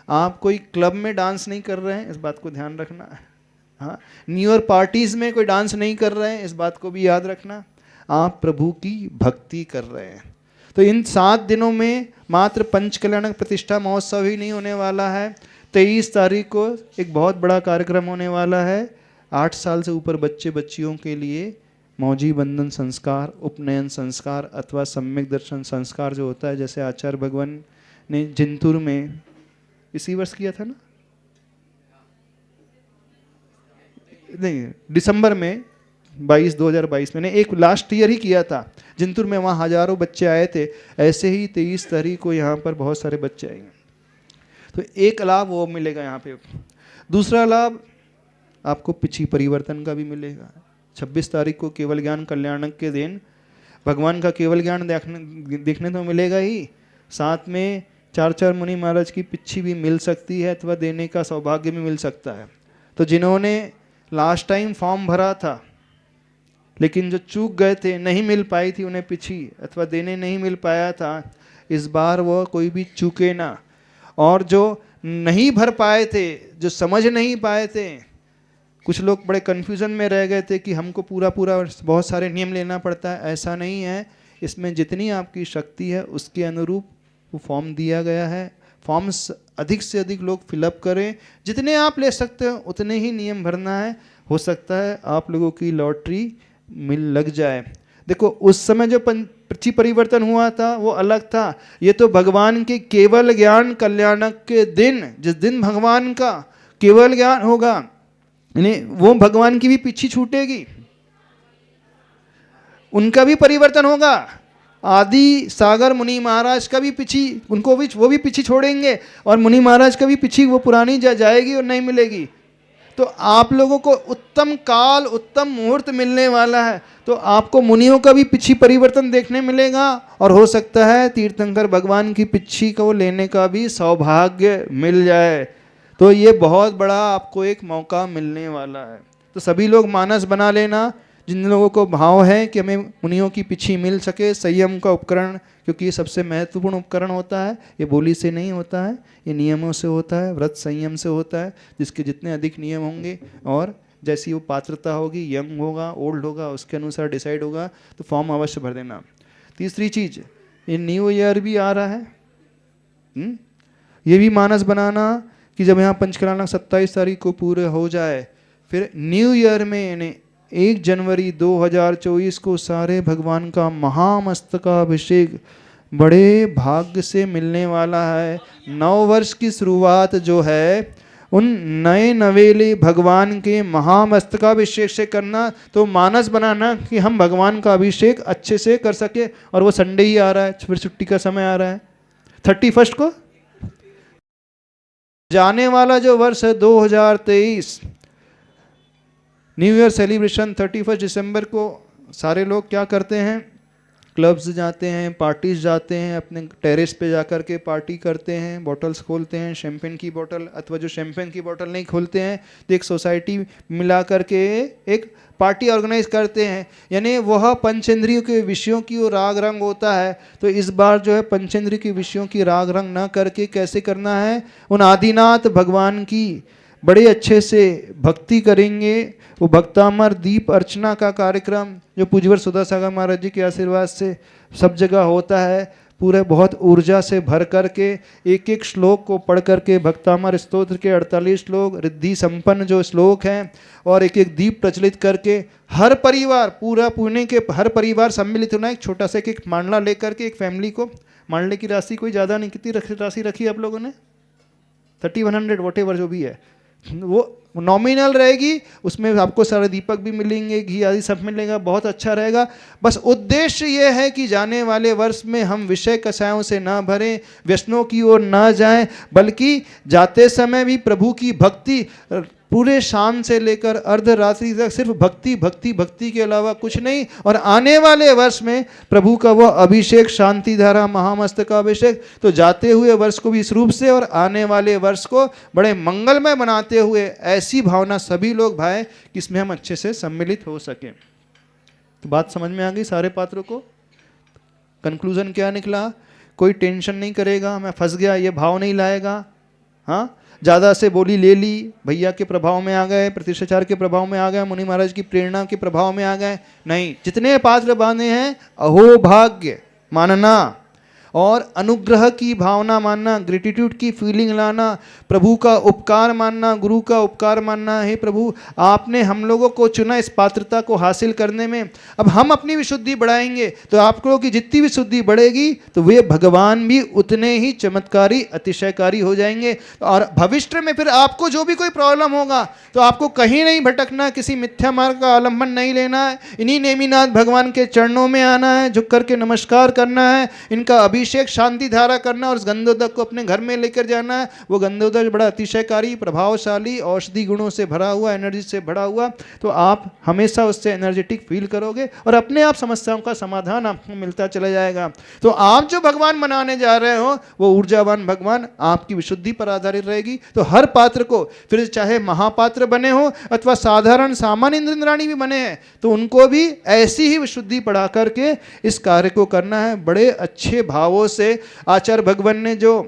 S1: आप कोई क्लब में डांस नहीं कर रहे हैं, इस बात को ध्यान रखना है। हाँ, न्यू ईयर पार्टीज में कोई डांस नहीं कर रहे हैं, इस बात को भी याद रखना। आप प्रभु की भक्ति कर रहे हैं। तो इन 7 दिनों में मात्र पंचकल्याणक प्रतिष्ठा महोत्सव ही नहीं होने वाला है। 23 तारीख को एक बहुत बड़ा कार्यक्रम होने वाला है। 8 साल से ऊपर बच्चे बच्चियों के लिए मौजी बंधन संस्कार, उपनयन संस्कार अथवा सम्यक दर्शन संस्कार जो होता है, जैसे आचार्य भगवान ने जिंतूर में इसी वर्ष किया था ना, नहीं दिसंबर में 2022 में, एक लास्ट ईयर ही किया था जिंतूर में। वहाँ हजारों बच्चे आए थे। ऐसे ही 23 तारीख को यहाँ पर बहुत सारे बच्चे आएंगे। तो एक लाभ वो मिलेगा यहाँ पे। दूसरा लाभ आपको पिछी परिवर्तन का भी मिलेगा। 26 तारीख को केवल ज्ञान कल्याणक के दिन भगवान का केवल ज्ञान देखने तो मिलेगा ही, साथ में 4 मुनि महाराज की पिच्छी भी मिल सकती है, अथवा देने का सौभाग्य भी मिल सकता है। तो जिन्होंने लास्ट टाइम फॉर्म भरा था लेकिन जो चूक गए थे, नहीं मिल पाई थी उन्हें पिछी, अथवा देने नहीं मिल पाया था, इस बार वो कोई भी चूके ना। और जो नहीं भर पाए थे, जो समझ नहीं पाए थे, कुछ लोग बड़े कन्फ्यूज़न में रह गए थे कि हमको पूरा बहुत सारे नियम लेना पड़ता है। ऐसा नहीं है, इसमें जितनी आपकी शक्ति है उसके अनुरूप वो फॉर्म दिया गया है। फॉर्म्स अधिक से अधिक लोग फिलअप करें, जितने आप ले सकते हो उतने ही नियम भरना है। हो सकता है आप लोगों की लॉटरी लग जाए। देखो, उस समय जो पिछी परिवर्तन हुआ था वो अलग था। ये तो भगवान के केवल ज्ञान कल्याणक के दिन, जिस दिन भगवान का केवल ज्ञान होगा, यानी वो भगवान की भी पिछी छूटेगी, उनका भी परिवर्तन होगा। आदि सागर मुनि महाराज का भी पिछी, उनको भी वो भी पिछी छोड़ेंगे, और मुनि महाराज का भी पिछी वो पुरानी जाएगी और नहीं मिलेगी। तो आप लोगों को उत्तम काल, उत्तम मुहूर्त मिलने वाला है। तो आपको मुनियों का भी पिछी परिवर्तन देखने मिलेगा, और हो सकता है तीर्थंकर भगवान की पिछी को लेने का भी सौभाग्य मिल जाए। तो ये बहुत बड़ा आपको एक मौका मिलने वाला है। तो सभी लोग मानस बना लेना, जिन लोगों को भाव है कि हमें मुनियों की पिछी मिल सके। संयम का उपकरण, क्योंकि ये सबसे महत्वपूर्ण उपकरण होता है। ये बोली से नहीं होता है, ये नियमों से होता है, व्रत संयम से होता है। जिसके जितने अधिक नियम होंगे और जैसी वो पात्रता होगी, यंग होगा, ओल्ड होगा, उसके अनुसार डिसाइड होगा। तो फॉर्म अवश्य भर देना। तीसरी चीज़, ये न्यू ईयर भी आ रहा है, ये भी मानस बनाना कि जब यहाँ पंचकलानक 27 तारीख को पूरे हो जाए, फिर न्यू ईयर में यानी 1 जनवरी 2024 को सारे भगवान का महामस्तकाभिषेक बड़े भाग्य से मिलने वाला है। नव वर्ष की शुरुआत जो है उन नए नवेले भगवान के महामस्तकाभिषेक से करना, तो मानस बनाना कि हम भगवान का अभिषेक अच्छे से कर सके। और वो संडे ही आ रहा है, फिर छुट्टी का समय आ रहा है 31 को। जाने वाला जो वर्ष है 2023 न्यू ईयर सेलिब्रेशन 31 दिसंबर को सारे लोग क्या करते हैं, क्लब्स जाते हैं, पार्टीज जाते हैं, अपने टेरेस पे जाकर के पार्टी करते हैं, बॉटल्स खोलते हैं, शैम्पेन की बोतल, अथवा जो शैम्पेन की बोतल नहीं खोलते हैं तो एक सोसाइटी मिला करके एक पार्टी ऑर्गेनाइज करते हैं। यानी वह पंचेंद्रियों के विषयों की वो राग रंग होता है। तो इस बार जो है पंचेंद्रिय के विषयों की राग रंग ना करके कैसे करना है, उन आदिनाथ भगवान की बड़े अच्छे से भक्ति करेंगे। वो भक्तामर दीप अर्चना का कार्यक्रम जो पूज्यवर सुधा सागर महाराज जी के आशीर्वाद से सब जगह होता है, पूरे बहुत ऊर्जा से भर करके एक एक श्लोक को पढ़ करके भक्तामर स्तोत्र के 48 श्लोक रिद्धि संपन्न जो श्लोक हैं, और एक एक दीप प्रचलित करके हर परिवार, पूरा पुणे के हर परिवार सम्मिलित होना। एक छोटा सा एक मांडला लेकर के एक फैमिली को, मांडले की राशि कोई ज़्यादा नहीं, कितनी राशि रखी है आप लोगों ने, 3100 वॉटेवर जो भी है, वो नॉमिनल रहेगी। उसमें आपको सारे दीपक भी मिलेंगे, घी आदि सब मिलेगा, बहुत अच्छा रहेगा। बस उद्देश्य ये है कि जाने वाले वर्ष में हम विषय कषायों से ना भरें, व्यसनों की ओर ना जाएं, बल्कि जाते समय भी प्रभु की भक्ति पूरे शाम से लेकर अर्धरात्रि तक सिर्फ भक्ति भक्ति भक्ति के अलावा कुछ नहीं। और आने वाले वर्ष में प्रभु का वह अभिषेक, शांति धारा महामस्तकाभिषेक, तो जाते हुए वर्ष को भी इस रूप से और आने वाले वर्ष को बड़े मंगलमय बनाते हुए ऐसी भावना सभी लोग भाई कि इसमें हम अच्छे से सम्मिलित हो सकें। तो बात समझ में आ गई सारे पात्रों को। कंक्लूजन क्या निकला, कोई टेंशन नहीं करेगा, मैं फंस गया, ये भाव नहीं लाएगा। हाँ, ज़्यादा से बोली ले ली, भैया के प्रभाव में आ गए, प्रतिष्ठाचार के प्रभाव में आ गए, मुनि महाराज की प्रेरणा के प्रभाव में आ गए, नहीं। जितने पात्र बांधे हैं अहो भाग्य मानना और अनुग्रह की भावना मानना, ग्रेटिट्यूड की फीलिंग लाना, प्रभु का उपकार मानना, गुरु का उपकार मानना। हे प्रभु, आपने हम लोगों को चुना इस पात्रता को हासिल करने में, अब हम अपनी विशुद्धि बढ़ाएंगे तो आप लोगों की जितनी विशुद्धि बढ़ेगी तो वे भगवान भी उतने ही चमत्कारी अतिशयकारी हो जाएंगे। और भविष्य में फिर आपको जो भी कोई प्रॉब्लम होगा तो आपको कहीं नहीं भटकना, किसी मिथ्या मार्ग का अवलंबन नहीं लेना है, इन्हीं नेमिनाथ भगवान के चरणों में आना है, झुक करके नमस्कार करना है, इनका अभिषेक शांति धारा करना और उस गंधोदक को अपने घर में लेकर जाना है। वो गंधोदक बड़ा अतिशयकारी, प्रभावशाली, औषधि गुणों से भरा हुआ, एनर्जी से भरा हुआ, तो आप हमेशा उससे एनर्जेटिक फील करोगे और अपने आप समस्याओं का समाधान आपको मिलता चला जाएगा। तो आप जो भगवान बनाने जा रहे हो वो ऊर्जावान भगवान आपकी विशुद्धि पर आधारित रहेगी। तो हर पात्र को, फिर चाहे महापात्र बने हो अथवा साधारण सामान्य इंद्राणी भी बने हैं, तो उनको भी ऐसी ही विशुद्धि बढ़ा करके इस कार्य को करना है। बड़े अच्छे भावों से आचार्य भगवान ने जो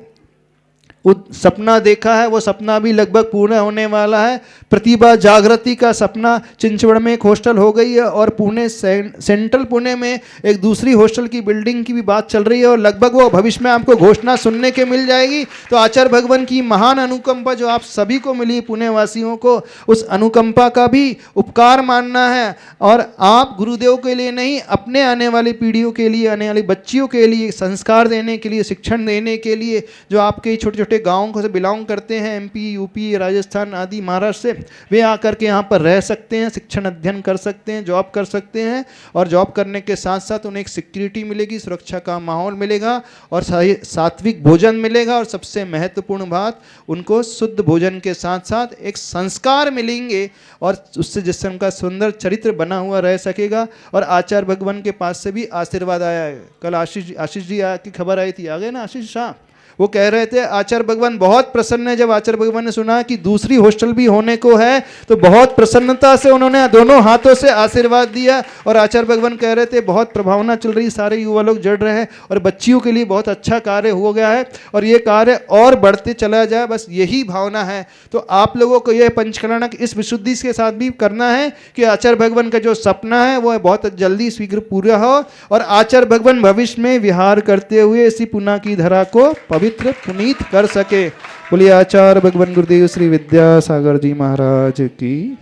S1: सपना देखा है वो सपना भी लगभग पूर्ण होने वाला है। प्रतिभा जागृति का सपना चिंचवड़ में एक हॉस्टल हो गई है और पुणे सेंट्रल पुणे में एक दूसरी हॉस्टल की बिल्डिंग की भी बात चल रही है और लगभग वो भविष्य में आपको घोषणा सुनने के मिल जाएगी। तो आचार्य भगवान की महान अनुकंपा जो आप सभी को मिली, पुणे वासियों को, उस अनुकंपा का भी उपकार मानना है। और आप गुरुदेव के लिए नहीं, अपने आने वाली पीढ़ियों के लिए, आने वाली बच्चियों के लिए संस्कार देने के लिए, शिक्षण देने के लिए, जो आपके छोटे छोटे गाँव से बिलोंग करते हैं, MP, UP, राजस्थान आदि महाराष्ट्र से, वे आकर के यहाँ पर रह सकते हैं, शिक्षण अध्ययन कर सकते हैं, जॉब कर सकते हैं। और जॉब करने के साथ साथ उन्हें एक सिक्योरिटी मिलेगी, सुरक्षा का माहौल मिलेगा और सात्विक भोजन मिलेगा। और सबसे महत्वपूर्ण बात, उनको शुद्ध भोजन के साथ साथ एक संस्कार मिलेंगे और उससे जिससे उनका सुंदर चरित्र बना हुआ रह सकेगा। और आचार्य भगवान के पास से भी आशीर्वाद आया है। कल आशीष जी की खबर आई थी, आ गए ना आशीष शाह, वो कह रहे थे आचार्य भगवान बहुत प्रसन्न है। जब आचार्य भगवान ने सुना कि दूसरी हॉस्टल भी होने को है तो बहुत प्रसन्नता से उन्होंने दोनों हाथों से आशीर्वाद दिया। और आचार्य भगवान कह रहे थे बहुत प्रभावना चल रही, सारे युवा लोग जड़ रहे हैं और बच्चियों के लिए बहुत अच्छा कार्य हो गया है और ये कार्य और बढ़ते चला जाए, बस यही भावना है। तो आप लोगों को यह पंचकलानक इस विशुद्धि के साथ भी करना है कि आचार्य भगवान का जो सपना है वो बहुत जल्दी स्वीकृत पूरा हो और आचार्य भगवान भविष्य में विहार करते हुए इसी पुणे की धरा को पवित्र पुनीत कर सके। बोलिए आचार्य भगवान गुरुदेव श्री विद्यासागर जी महाराज की।